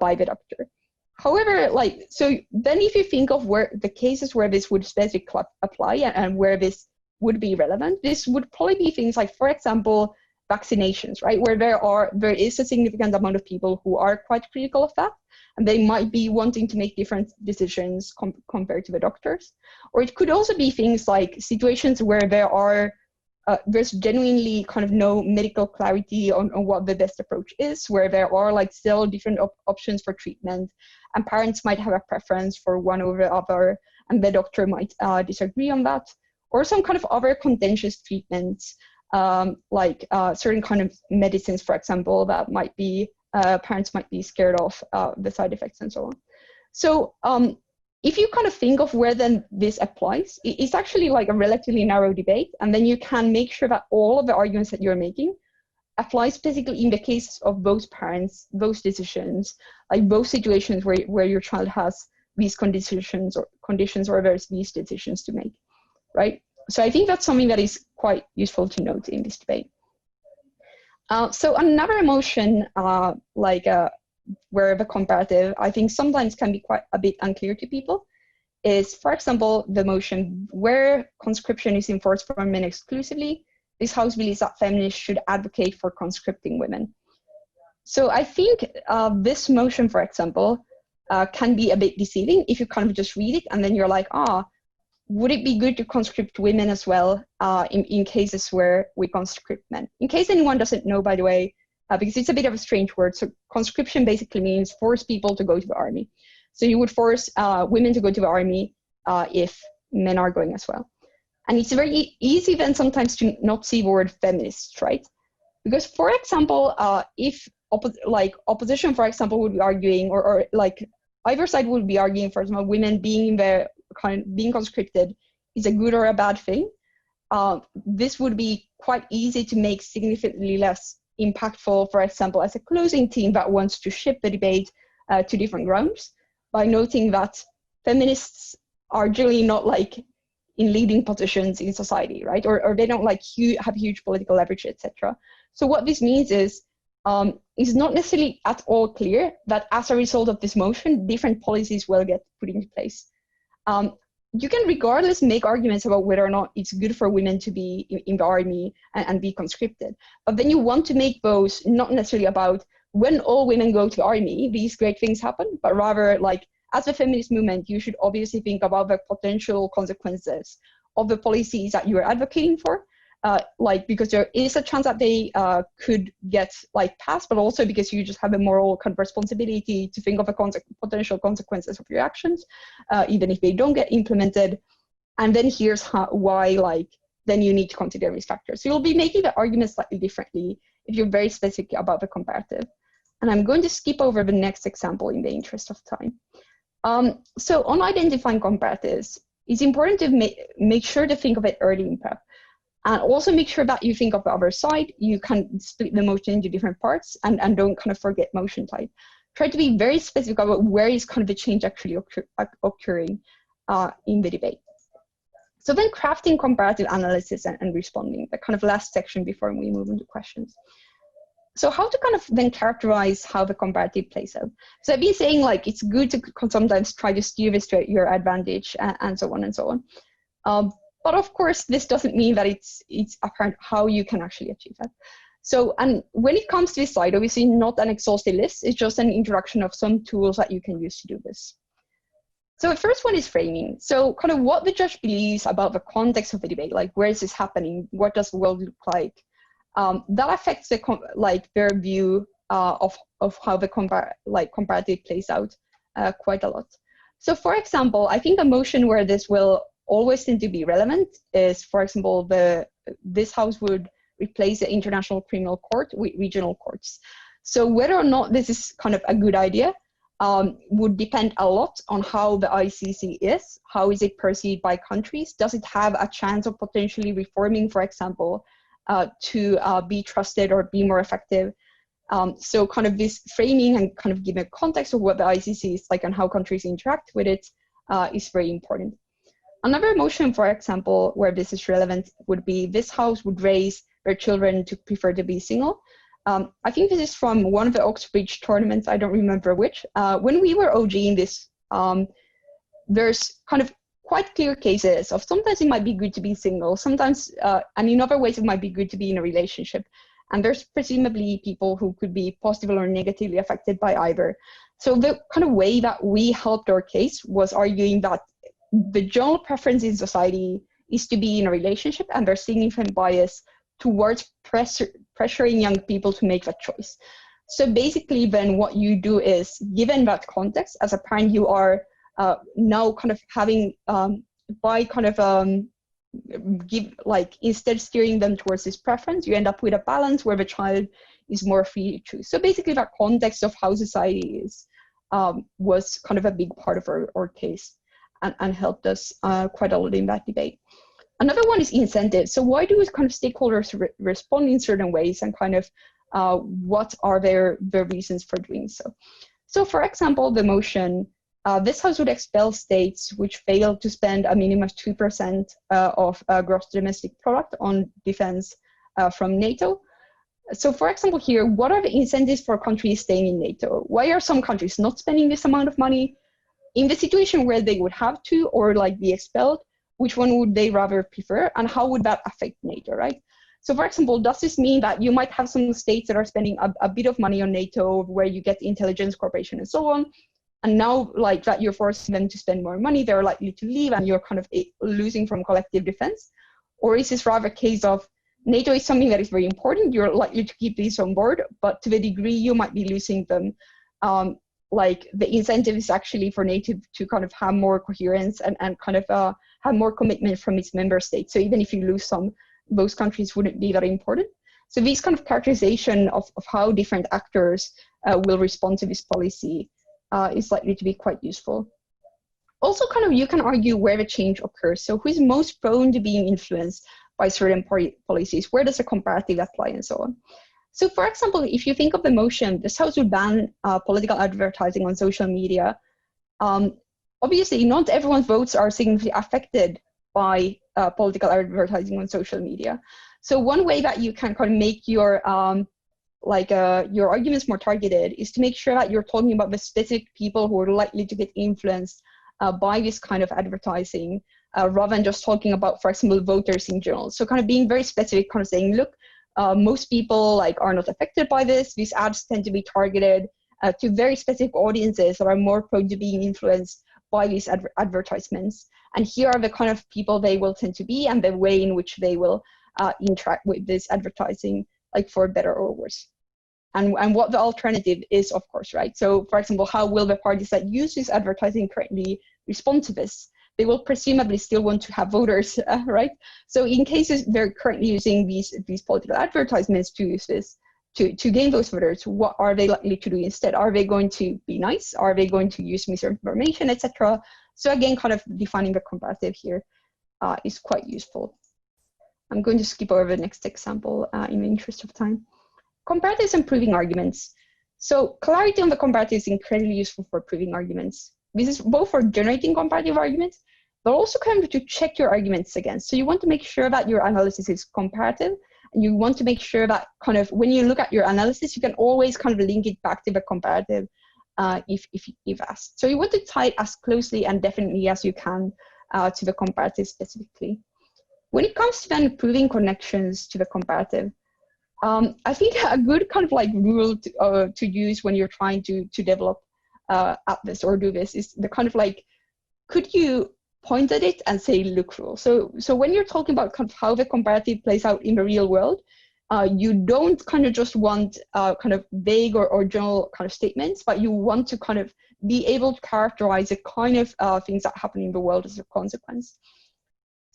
Speaker 1: by the doctor. However, like so then if you think of where the cases where this would specifically apply and where this would be relevant, this would probably be things like, for example, vaccinations, right? Where there is a significant amount of people who are quite critical of that, and they might be wanting to make different decisions compared to the doctors. Or it could also be things like situations where there's genuinely kind of no medical clarity on what the best approach is, where there are like still different options for treatment, and parents might have a preference for one over the other, and the doctor might disagree on that. Or some kind of other contentious treatments, like certain kind of medicines, for example, that might be parents might be scared of the side effects and so on. So if you kind of think of where then this applies, it's actually like a relatively narrow debate, and then you can make sure that all of the arguments that you're making apply specifically in the case of both parents, those decisions, like both situations where your child has these conditions or there's these decisions to make, right? So I think that's something that is quite useful to note in this debate. So another emotion, where the comparative, I think sometimes can be quite a bit unclear to people, is, for example, the motion where conscription is enforced for men exclusively. This House believes that feminists should advocate for conscripting women. So I think this motion, for example, can be a bit deceiving if you kind of just read it and then you're like, would it be good to conscript women as well in cases where we conscript men? In case anyone doesn't know, by the way, because it's a bit of a strange word, so conscription basically means force people to go to the army. So you would force women to go to the army if men are going as well. And it's very easy then sometimes to not see the word feminist, right? Because, for example, if opposition, for example, would be arguing, or like either side would be arguing, for example, women being conscripted is a good or a bad thing, this would be quite easy to make significantly less impactful, for example, as a closing team that wants to shift the debate to different grounds, by noting that feminists are generally not like in leading positions in society, right? Or they don't like have huge political leverage, etc. So what this means is it's not necessarily at all clear that as a result of this motion, different policies will get put into place. You can regardless make arguments about whether or not it's good for women to be in the army and be conscripted. But then you want to make those not necessarily about when all women go to the army, these great things happen, but rather like as a feminist movement, you should obviously think about the potential consequences of the policies that you're advocating for. Because there is a chance that they could get passed, but also because you just have a moral kind of responsibility to think of the potential consequences of your actions, even if they don't get implemented. And then here's why then you need to consider these factors. So you'll be making the argument slightly differently if you're very specific about the comparative. And I'm going to skip over the next example in the interest of time. So on identifying comparatives, it's important to make sure to think of it early in prep. And also make sure that you think of the other side. You can split the motion into different parts and don't kind of forget motion type. Try to be very specific about where is kind of the change actually occurring in the debate. So then crafting comparative analysis and responding, the kind of last section before we move into questions. So how to kind of then characterize how the comparative plays out. So I've been saying it's good to sometimes try to steer this to your advantage and so on and so on. But of course, this doesn't mean that it's apparent how you can actually achieve that. So, and when it comes to this slide, obviously not an exhaustive list, it's just an introduction of some tools that you can use to do this. So the first one is framing. So kind of what the judge believes about the context of the debate, like where is this happening? What does the world look like? That affects their view of how the comparative plays out quite a lot. So for example, I think a motion where this will always tend to be relevant is, for example, this house would replace the International Criminal Court with regional courts. So whether or not this is kind of a good idea would depend a lot on how the ICC is. How is it perceived by countries? Does it have a chance of potentially reforming, for example, to be trusted or be more effective? So kind of this framing and kind of giving a context of what the ICC is like and how countries interact with it is very important. Another motion, for example, where this is relevant would be this house would raise their children to prefer to be single. I think this is from one of the Oxbridge tournaments, I don't remember which. When we were OGing this, there's kind of quite clear cases of sometimes it might be good to be single, sometimes, and in other ways it might be good to be in a relationship. And there's presumably people who could be positively or negatively affected by either. So the kind of way that we helped our case was arguing that the general preference in society is to be in a relationship, and there's significant bias towards pressuring young people to make that choice. So basically then what you do is, given that context, as a parent, you are now kind of having, instead steering them towards this preference, you end up with a balance where the child is more free to choose. So basically that context of how society is was kind of a big part of our case and helped us quite a lot in that debate. Another one is incentives. So why do kind of stakeholders respond in certain ways, and kind of what are their reasons for doing so? So for example, the motion, this house would expel states which fail to spend a minimum of 2% of gross domestic product on defense from NATO. So for example here, what are the incentives for countries staying in NATO? Why are some countries not spending this amount of money? In the situation where they would have to, or like be expelled, which one would they rather prefer, and how would that affect NATO, right? So for example, does this mean that you might have some states that are spending a bit of money on NATO where you get intelligence cooperation and so on, and now like that you're forcing them to spend more money, they're likely to leave and you're kind of losing from collective defense? Or is this rather a case of NATO is something that is very important, you're likely to keep these on board, but to the degree you might be losing them, like the incentive is actually for NATO to kind of have more coherence and kind of have more commitment from its member states. So even if you lose some, those countries wouldn't be that important. So this kind of characterization of how different actors will respond to this policy is likely to be quite useful. Also kind of you can argue where the change occurs. So who is most prone to being influenced by certain policies? Where does a comparative apply and so on? So for example, if you think of the motion, this house would ban political advertising on social media. Obviously, not everyone's votes are significantly affected by political advertising on social media. So one way that you can kind of make your arguments more targeted is to make sure that you're talking about the specific people who are likely to get influenced by this kind of advertising, rather than just talking about, for example, voters in general. So kind of being very specific, kind of saying, look, most people are not affected by this. These ads tend to be targeted to very specific audiences that are more prone to being influenced by these advertisements. And here are the kind of people they will tend to be and the way in which they will interact with this advertising, like for better or worse. And what the alternative is, of course, right? So for example, how will the parties that use this advertising currently respond to this? They will presumably still want to have voters, right? So in cases they're currently using these political advertisements to use this, to gain those voters, what are they likely to do instead? Are they going to be nice? Are they going to use misinformation, etc.? So again, kind of defining the comparative here is quite useful. I'm going to skip over the next example in the interest of time. Comparatives and proving arguments. So clarity on the comparative is incredibly useful for proving arguments. This is both for generating comparative arguments, but also kind of to check your arguments against. So you want to make sure that your analysis is comparative, and you want to make sure that kind of when you look at your analysis, you can always kind of link it back to the comparative if asked. So you want to tie it as closely and definitely as you can to the comparative specifically. When it comes to then proving connections to the comparative, I think a good kind of rule to use when you're trying to develop at this or do this is the kind of could you point at it and say, look, rule? So when you're talking about kind of how the comparative plays out in the real world, you don't kind of just want kind of vague or general kind of statements, but you want to kind of be able to characterize the kind of things that happen in the world as a consequence.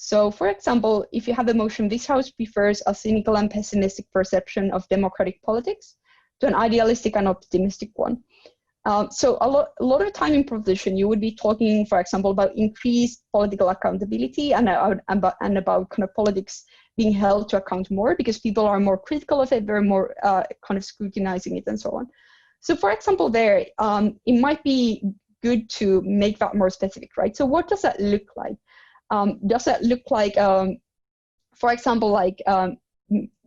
Speaker 1: So for example, if you have the motion, this house prefers a cynical and pessimistic perception of democratic politics to an idealistic and optimistic one. So a lot of the time in proposition, you would be talking, for example, about increased political accountability and about kind of politics being held to account more because people are more critical of it, they're more kind of scrutinizing it and so on. So for example, there, it might be good to make that more specific, right? So what does that look like? Does that look like, for example, like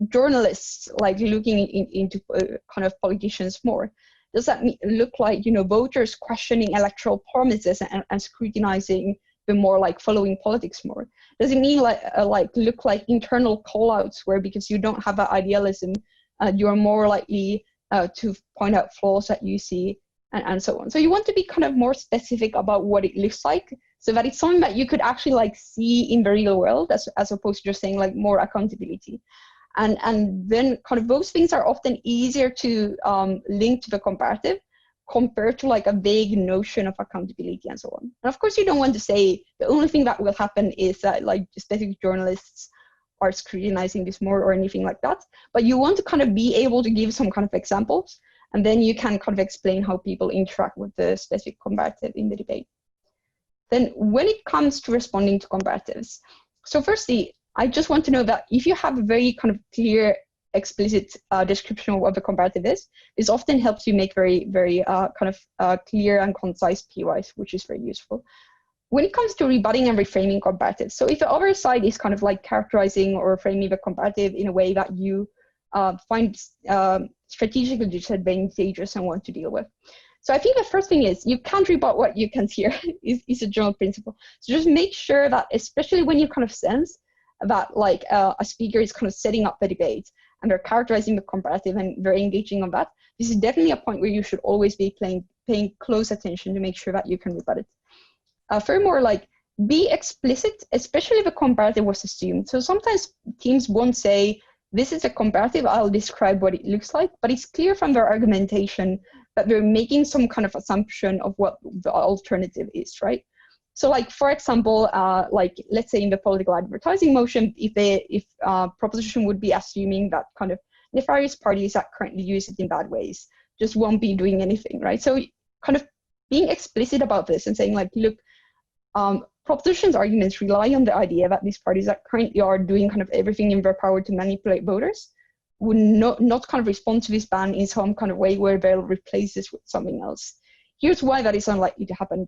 Speaker 1: journalists like looking into kind of politicians more? Does that look like, you know, voters questioning electoral promises and scrutinizing the more like following politics more? Does it mean like look like internal callouts where because you don't have that idealism, you're more likely to point out flaws that you see and so on? So you want to be kind of more specific about what it looks like so that it's something that you could actually like see in the real world as opposed to just saying like more accountability. And then kind of those things are often easier to link to the comparative compared to like a vague notion of accountability and so on. And of course, you don't want to say the only thing that will happen is that like specific journalists are scrutinizing this more or anything like that. But you want to kind of be able to give some kind of examples, and then you can kind of explain how people interact with the specific comparative in the debate. Then when it comes to responding to comparatives, so firstly, I just want to know that if you have a very kind of clear, explicit description of what the comparative is, this often helps you make very, very kind of clear and concise PYs, which is very useful. When it comes to rebutting and reframing comparatives, so if the other side is kind of like characterizing or framing the comparative in a way that you find strategically disadvantageous and want to deal with. So I think the first thing is you can't rebut what you can't hear is a general principle. So just make sure that, especially when you kind of sense that like a speaker is kind of setting up the debate and they're characterizing the comparative and they're engaging on that, this is definitely a point where you should always be paying close attention to make sure that you can rebut it. Furthermore, like be explicit, especially if a comparative was assumed. So sometimes teams won't say, this is a comparative, I'll describe what it looks like, but it's clear from their argumentation that they're making some kind of assumption of what the alternative is, right? So like, for example, like let's say in the political advertising motion, if proposition would be assuming that kind of nefarious parties that currently use it in bad ways just won't be doing anything, right? So kind of being explicit about this and saying like, look, proposition's arguments rely on the idea that these parties that currently are doing kind of everything in their power to manipulate voters would not kind of respond to this ban in some kind of way where they'll replace this with something else. Here's why that is unlikely to happen,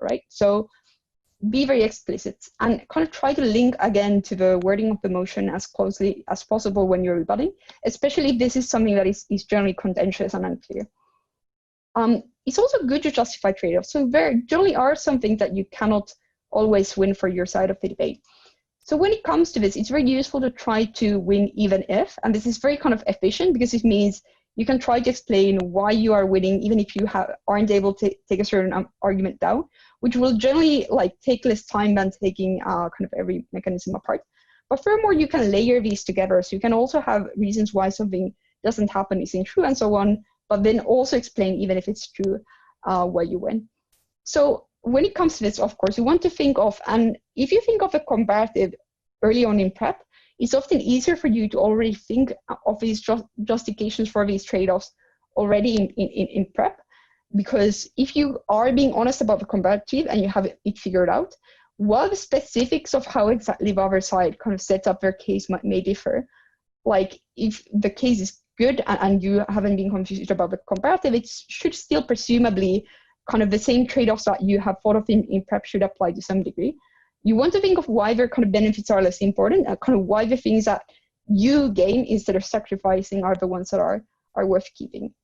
Speaker 1: right? So be very explicit and kind of try to link again to the wording of the motion as closely as possible when you're rebutting, especially if this is something that is generally contentious and unclear. It's also good to justify trade-offs. So there generally are some things that you cannot always win for your side of the debate. So when it comes to this, it's very useful to try to win even if, and this is very kind of efficient because it means you can try to explain why you are winning even if you aren't able to take a certain argument down, which will generally like take less time than taking kind of every mechanism apart. But furthermore, you can layer these together. So you can also have reasons why something doesn't happen, isn't true, and so on, but then also explain, even if it's true, why you win. So when it comes to this, of course, you want to think of, and if you think of a comparative early on in prep, it's often easier for you to already think of these justifications for these trade-offs already in prep, because if you are being honest about the comparative and you have it figured out, while the specifics of how exactly the other side kind of sets up their case may differ, like if the case is good and you haven't been confused about the comparative, it should still presumably kind of the same trade-offs that you have thought of in prep should apply to some degree. You want to think of why their kind of benefits are less important and kind of why the things that you gain instead of sacrificing are the ones that are worth keeping.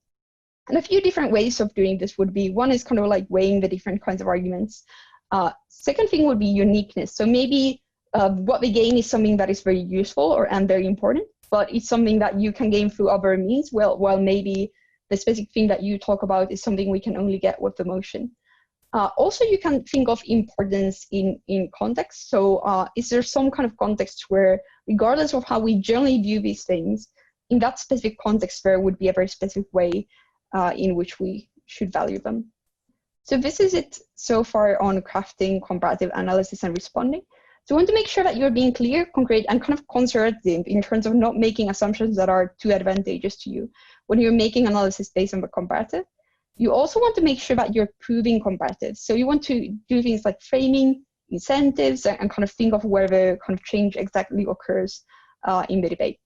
Speaker 1: And a few different ways of doing this would be, one is kind of like weighing the different kinds of arguments. Second thing would be uniqueness. So maybe what they gain is something that is very useful and very important, but it's something that you can gain through other means, while maybe the specific thing that you talk about is something we can only get with the motion. Also, you can think of importance in context. So is there some kind of context where, regardless of how we generally view these things, in that specific context, there would be a very specific way in which we should value them? So this is it so far on crafting comparative analysis and responding. So we want to make sure that you're being clear, concrete, and kind of conservative in terms of not making assumptions that are too advantageous to you when you're making analysis based on the comparative. You also want to make sure that you're proving comparatives. So you want to do things like framing, incentives, and kind of think of where the kind of change exactly occurs in the debate.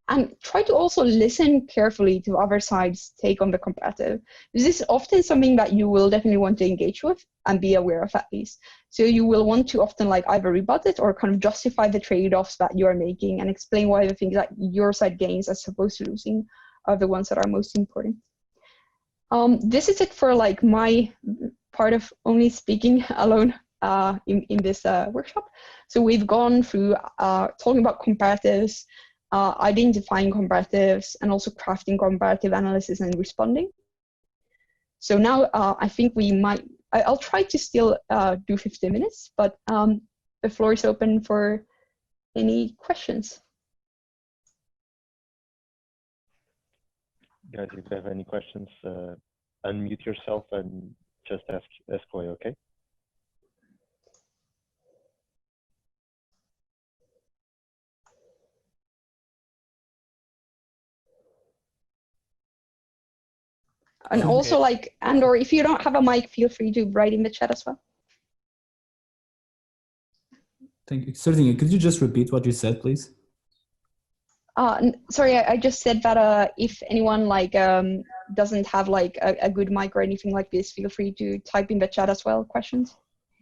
Speaker 1: And try to also listen carefully to other sides' take on the comparative. This is often something that you will definitely want to engage with and be aware of at least. So you will want to often like either rebut it or kind of justify the trade-offs that you are making and explain why the things that your side gains as opposed to losing are the ones that are most important. This is it for like my part of only speaking alone in this workshop. So we've gone through talking about comparatives, identifying comparatives, and also crafting comparative analysis and responding. So now I think I'll try to still do 15 minutes, but the floor is open for any questions.
Speaker 2: Guys, if you have any questions, unmute yourself and just ask away, okay?
Speaker 1: And also like, or if you don't have a mic, feel free to write in the chat as well.
Speaker 3: Thank you. Certainly, could you just repeat what you said, please?
Speaker 1: Sorry, I just said that if anyone like doesn't have like a good mic or anything like this, feel free to type in the chat as well, questions.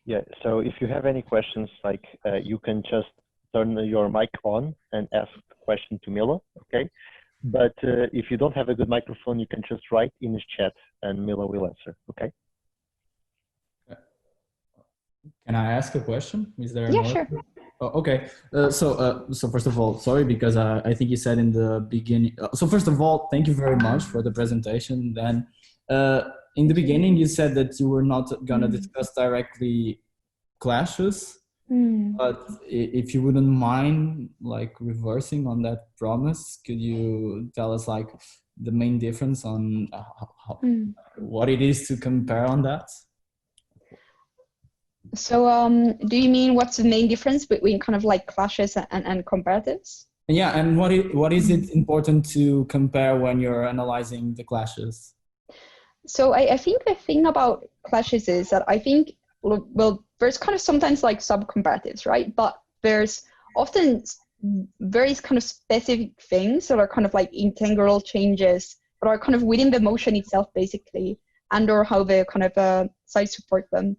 Speaker 2: Yeah, so if you have any questions, like you can just turn your mic on and ask the question to Milla, okay? But if you don't have a good microphone, you can just write in the chat and Milla will answer, okay?
Speaker 3: Can I ask a question? Is there
Speaker 1: Yeah, sure.
Speaker 3: Oh, okay. So first of all, sorry, because I think you said in the beginning. So first of all, thank you very much for the presentation. Then in the beginning, you said that you were not gonna discuss directly clashes, but if you wouldn't mind, like reversing on that promise, could you tell us like the main difference on what it is to compare on that?
Speaker 1: So do you mean what's the main difference between kind of like clashes and comparatives?
Speaker 3: Yeah, and what is it important to compare when you're analyzing the clashes?
Speaker 1: So I think the thing about clashes is that I think, well, there's kind of sometimes like sub-comparatives, right? But there's often very kind of specific things that are kind of like integral changes that are kind of within the motion itself, basically, and or how the kind of sides support them.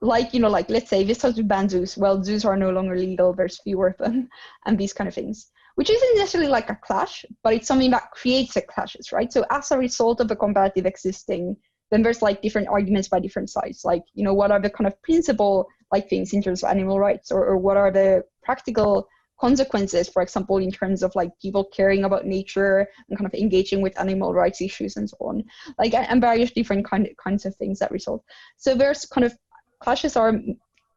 Speaker 1: Like, you know, like let's say this has to ban zoos. Well, zoos are no longer legal, there's fewer of them, and these kind of things, which isn't necessarily like a clash, but it's something that creates a clashes, right? So as a result of a comparative existing, then there's like different arguments by different sides. Like, you know, what are the kind of principal like things in terms of animal rights, or what are the practical consequences, for example, in terms of like people caring about nature and kind of engaging with animal rights issues and so on, like, and various different kinds of things that result. So there's kind of clashes are,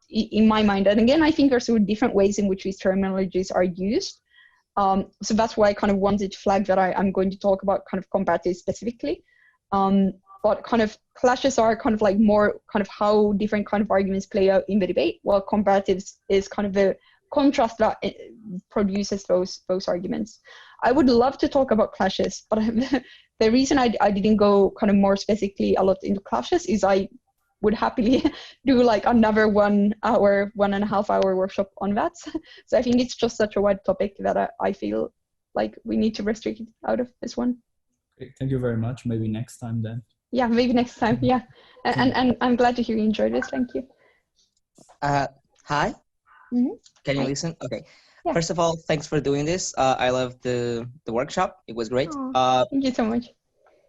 Speaker 1: in my mind, and again, I think there's sort of different ways in which these terminologies are used. So that's why I kind of wanted to flag that I'm going to talk about kind of comparatives specifically. But kind of clashes are kind of like more kind of how different kind of arguments play out in the debate, while comparatives is kind of the contrast that produces those arguments. I would love to talk about clashes, but the reason I didn't go kind of more specifically a lot into clashes is I would happily do like another 1 hour, 1.5 hour workshop on that. So I think it's just such a wide topic that I feel like we need to restrict it out of this one.
Speaker 3: Great. Thank you very much. Maybe next time then.
Speaker 1: Yeah, maybe next time. Yeah, and I'm glad to hear you enjoyed this. Thank you.
Speaker 4: Hi. Can you listen? Okay. Yeah. First of all, thanks for doing this. I love the workshop. It was great.
Speaker 1: Thank you so much.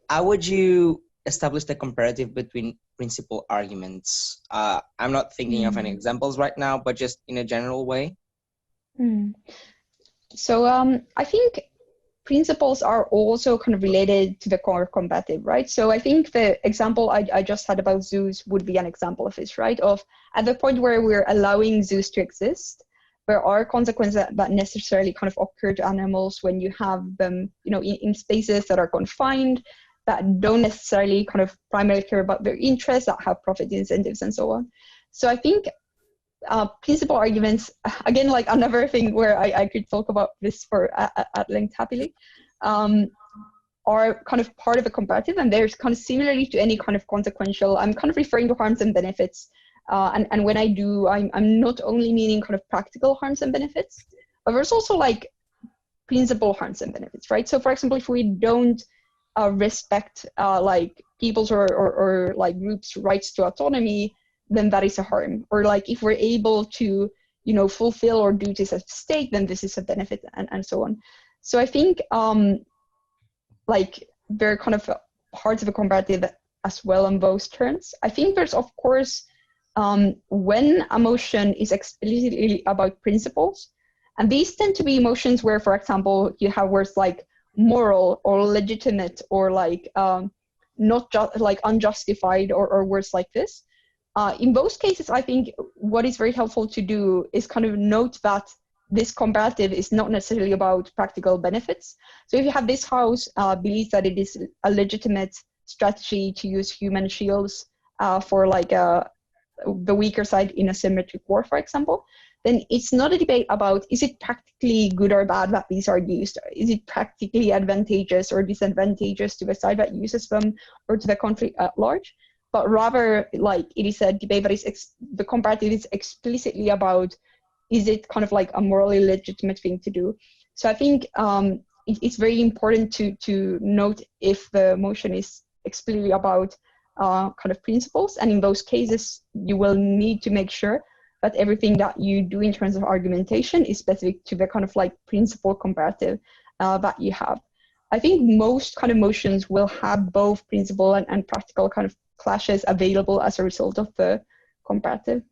Speaker 4: How would you establish the comparative between principal arguments? I'm not thinking of any examples right now, but just in a general way.
Speaker 1: So I think principles are also kind of related to the core comparative, right? So I think the example I just had about zoos would be an example of this, right? Of at the point where we're allowing zoos to exist, there are consequences that necessarily kind of occur to animals when you have them, you know, in spaces that are confined, that don't necessarily kind of primarily care about their interests, that have profit incentives and so on. So I think principal arguments, again, like another thing where I could talk about this for at length happily, are kind of part of a comparative, and there's kind of similarly to any kind of consequential, I'm kind of referring to harms and benefits. And when I do, I'm not only meaning kind of practical harms and benefits, but there's also like principal harms and benefits, right? So for example, if we don't respect like people's or like groups' rights to autonomy, then that is a harm. Or like if we're able to, you know, fulfill our duties as a state, then this is a benefit, and so on. So I think like there are kind of parts of a comparative as well on those terms. I think there's of course when a motion is explicitly about principles, and these tend to be emotions where, for example, you have words like moral or legitimate or like not just like unjustified or words like this. In those cases, I think what is very helpful to do is kind of note that this comparative is not necessarily about practical benefits. So if you have this house believes that it is a legitimate strategy to use human shields for like the weaker side in asymmetric war, for example, then it's not a debate about is it practically good or bad that these are used? Is it practically advantageous or disadvantageous to the side that uses them or to the country at large? But rather, like, it is a debate that is the comparative is explicitly about, is it kind of like a morally legitimate thing to do? So I think it's very important to note if the motion is explicitly about kind of principles, and in those cases, you will need to make sure that everything that you do in terms of argumentation is specific to the kind of like principle comparative that you have. I think most kind of motions will have both principle and practical kind of clashes available as a result of the comparative.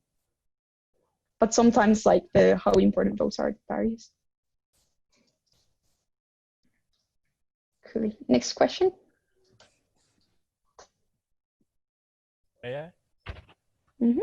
Speaker 1: But sometimes like how important those are varies. Cool. Next question.
Speaker 5: Yeah.
Speaker 1: Mm-hmm.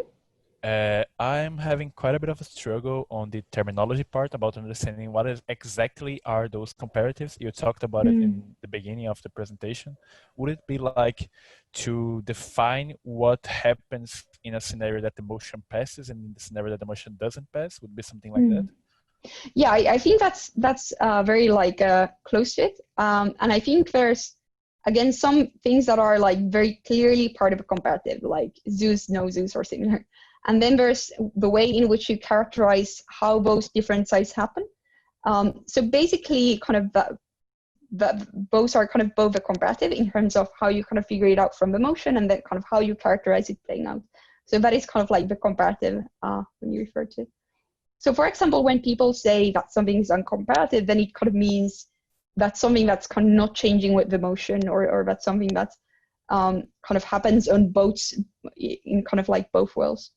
Speaker 5: I'm having quite a bit of a struggle on the terminology part about understanding what exactly are those comparatives. You talked about it in the beginning of the presentation. Would it be like to define what happens in a scenario that the motion passes and in the scenario that the motion doesn't pass? Would it be something like that?
Speaker 1: Yeah, I think that's very like close to it. And I think there's, again, some things that are like very clearly part of a comparative, like Zeus, no Zeus, or similar. And then there's the way in which you characterize how those different sides happen. So basically, kind of both are kind of both a comparative in terms of how you kind of figure it out from the motion, and then kind of how you characterize it playing out. So that is kind of like the comparative when you refer to it. So for example, when people say that something is uncomparative, then it kind of means that something that's kind of not changing with the motion, or that's something that kind of happens on both, in kind of like both worlds.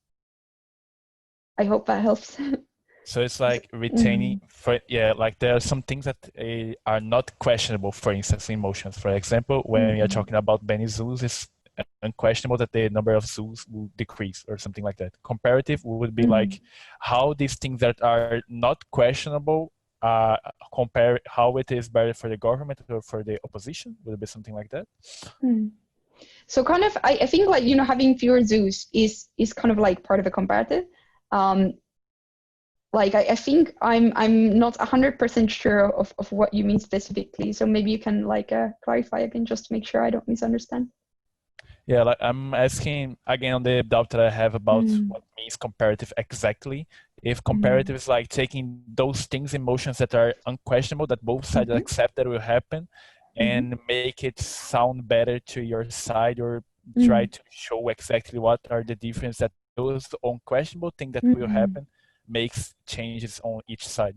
Speaker 1: I hope that helps.
Speaker 5: So it's like retaining, like there are some things that are not questionable, for instance, in motions. For example, when you're talking about many zoos, it's unquestionable that the number of zoos will decrease or something like that. Comparative would be like how these things that are not questionable compare how it is better for the government or for the opposition. Would it be something like that?
Speaker 1: So kind of, I think like, you know, having fewer zoos is kind of like part of a comparative. Like I think I'm not 100% sure of what you mean specifically. So maybe you can like clarify again just to make sure I don't misunderstand.
Speaker 5: Yeah, like I'm asking again on the doubt that I have about what means comparative exactly. If comparative is like taking those things, emotions that are unquestionable, that both sides accept that will happen, and make it sound better to your side, or try to show exactly what are the difference that those unquestionable thing that will happen makes changes on each side.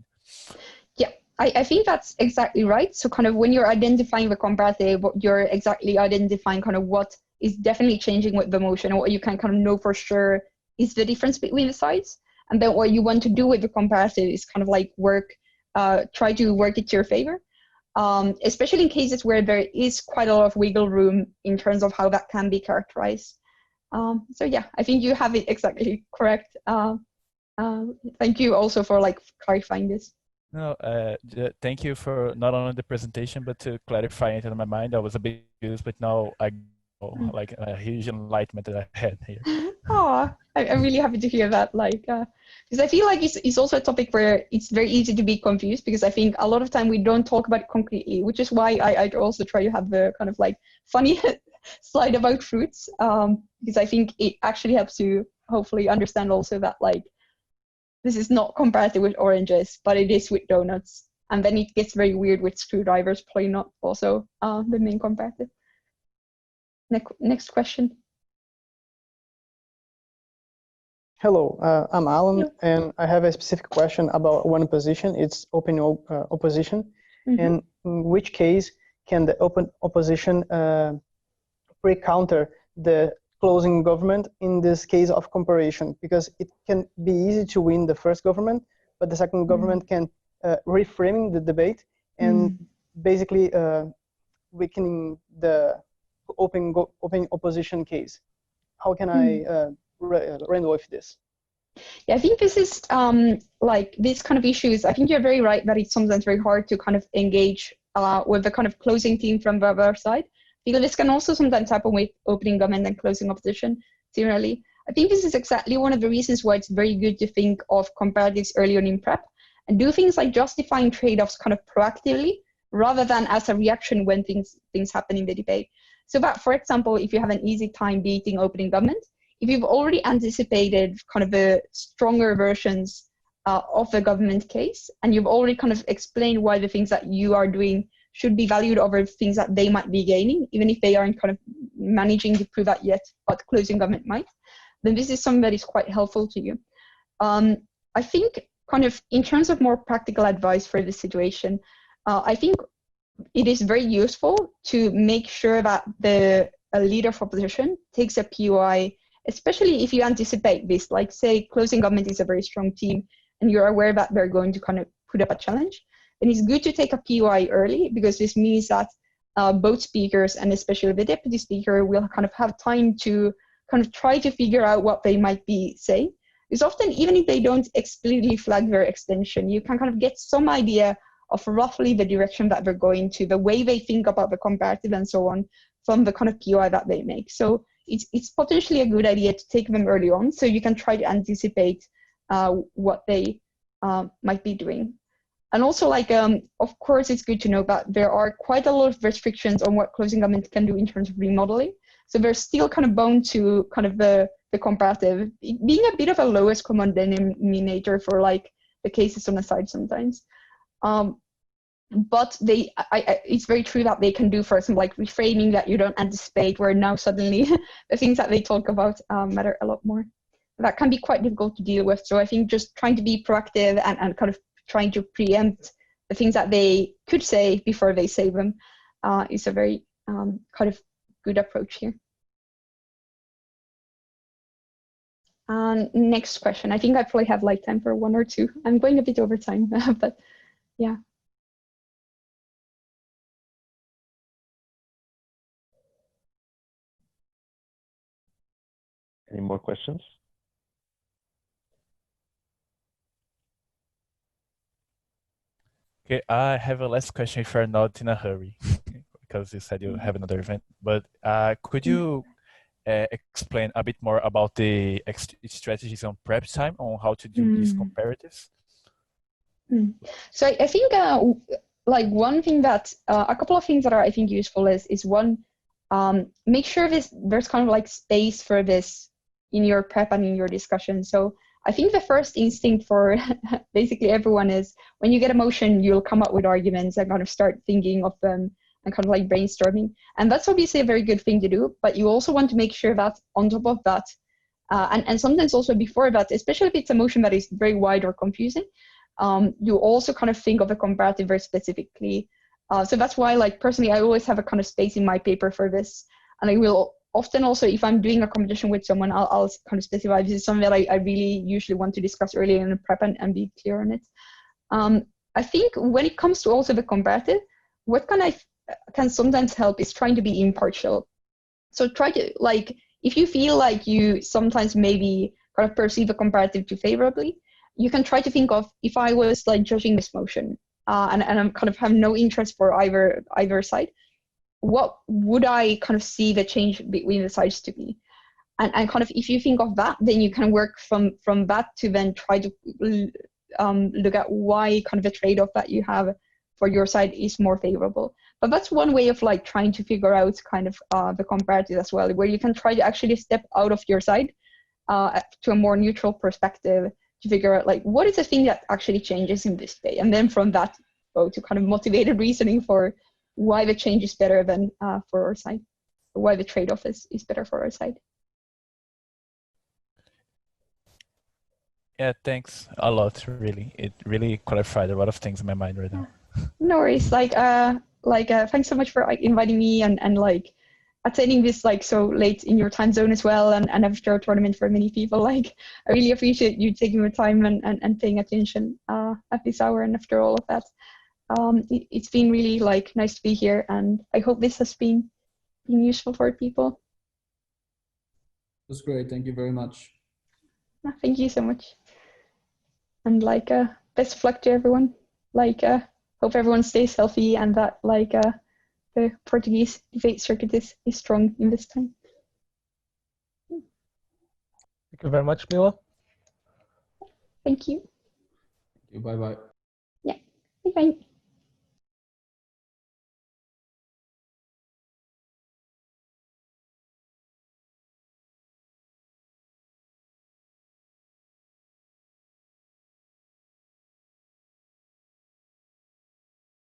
Speaker 1: Yeah, I think that's exactly right. So kind of when you're identifying the comparative, you're exactly identifying kind of what is definitely changing with the motion, or what you can kind of know for sure is the difference between the sides. And then what you want to do with the comparative is kind of like try to work it to your favor. especially in cases where there is quite a lot of wiggle room in terms of how that can be characterized. So yeah, I think you have it exactly correct. Thank you also for like clarifying this.
Speaker 5: No, thank you for not only the presentation, but to clarify it in my mind. I was a bit confused, but now I know like a huge enlightenment that I had here.
Speaker 1: Oh, I'm really happy to hear that. Like, because I feel like it's also a topic where it's very easy to be confused, because I think a lot of time we don't talk about it concretely, which is why I also try to have the kind of like funny slide about fruits, because I think it actually helps you hopefully understand also that like this is not comparative with oranges, but it is with donuts. And then it gets very weird with screwdrivers, probably not also the main comparative. Next question.
Speaker 6: Hello, I'm Alan, and I have a specific question about one opposition. It's open opposition. And in which case can the open opposition pre-counter the closing government in this case of comparison? Because it can be easy to win the first government, but the second government can reframing the debate and basically weakening the open opposition case. How can I handle with this?
Speaker 1: Yeah, I think this is like these kind of issues. I think you're very right that it's sometimes very hard to kind of engage with the kind of closing team from the other side, because this can also sometimes happen with opening government and closing opposition similarly. I think this is exactly one of the reasons why it's very good to think of comparatives early on in prep and do things like justifying trade-offs kind of proactively rather than as a reaction when things happen in the debate. So that, for example, if you have an easy time beating opening government, if you've already anticipated kind of the stronger versions of the government case, and you've already kind of explained why the things that you are doing should be valued over things that they might be gaining, even if they aren't kind of managing to prove that yet, but closing government might, then this is something that is quite helpful to you. I think kind of in terms of more practical advice for this situation, I think it is very useful to make sure that a leader of opposition takes a POI, especially if you anticipate this, like say closing government is a very strong team and you're aware that they're going to kind of put up a challenge, then it's good to take a POI early, because this means that both speakers and especially the deputy speaker will kind of have time to kind of try to figure out what they might be saying. Because often, even if they don't explicitly flag their extension, you can kind of get some idea of roughly the direction that they're going to, the way they think about the comparative and so on, from the kind of POI that they make. So it's potentially a good idea to take them early on, so you can try to anticipate what they might be doing. And also, like, of course, it's good to know that there are quite a lot of restrictions on what closing government can do in terms of remodeling. So they're still kind of bound to kind of the comparative being a bit of a lowest common denominator for like the cases on the side sometimes. But it's very true that they can do, for example, like reframing that you don't anticipate, where now suddenly the things that they talk about matter a lot more. That can be quite difficult to deal with. So I think just trying to be proactive and kind of trying to preempt the things that they could say before they say them is a very kind of good approach here. Next question. I think I probably have like time for one or two. I'm going a bit over time, but yeah.
Speaker 2: Any more questions?
Speaker 5: Okay, I have a last question if you're not in a hurry, because you said you have another event. But could you explain a bit more about the strategies on prep time on how to do these comparatives?
Speaker 1: So I think like one thing that a couple of things that are I think useful is one, make sure there's kind of like space for this in your prep and in your discussion. So I think the first instinct for basically everyone is when you get a motion, you'll come up with arguments and kind of start thinking of them and kind of like brainstorming. And that's obviously a very good thing to do, but you also want to make sure that on top of that, and sometimes also before that, especially if it's a motion that is very wide or confusing, you also kind of think of a comparative very specifically. So that's why, like personally, I always have a kind of space in my paper for this. And I will often also, if I'm doing a competition with someone, I'll kind of specify this is something that I really usually want to discuss early in the prep and be clear on it. I think when it comes to also the comparative, what can sometimes help is trying to be impartial. So try to, like, if you feel like you sometimes maybe kind of perceive a comparative too favorably, you can try to think of, if I was like judging this motion and I'm kind of have no interest for either side, what would I kind of see the change between the sides to be? And kind of, if you think of that, then you can work from that to then try to look at why kind of the trade-off that you have for your side is more favorable. But that's one way of like trying to figure out kind of the comparative as well, where you can try to actually step out of your side to a more neutral perspective to figure out like, what is the thing that actually changes in this day? And then from that, go to kind of motivated reasoning for why the change is better than for our side, or why the trade-off is better for our side.
Speaker 5: Yeah, thanks a lot, really. It really clarified a lot of things in my mind right now.
Speaker 1: No worries. Thanks so much for like inviting me and like attending this like so late in your time zone as well, and after a tournament for many people. Like, I really appreciate you taking your time and paying attention at this hour and after all of that. It's been really like nice to be here, and I hope this has been useful for people.
Speaker 3: That's great. Thank you very much.
Speaker 1: Thank you so much. And like best of luck to everyone. Like hope everyone stays healthy and that like the Portuguese debate circuit is strong in this time.
Speaker 7: Thank you very much, Milla.
Speaker 1: Thank you.
Speaker 3: Bye bye.
Speaker 1: Yeah. Bye bye.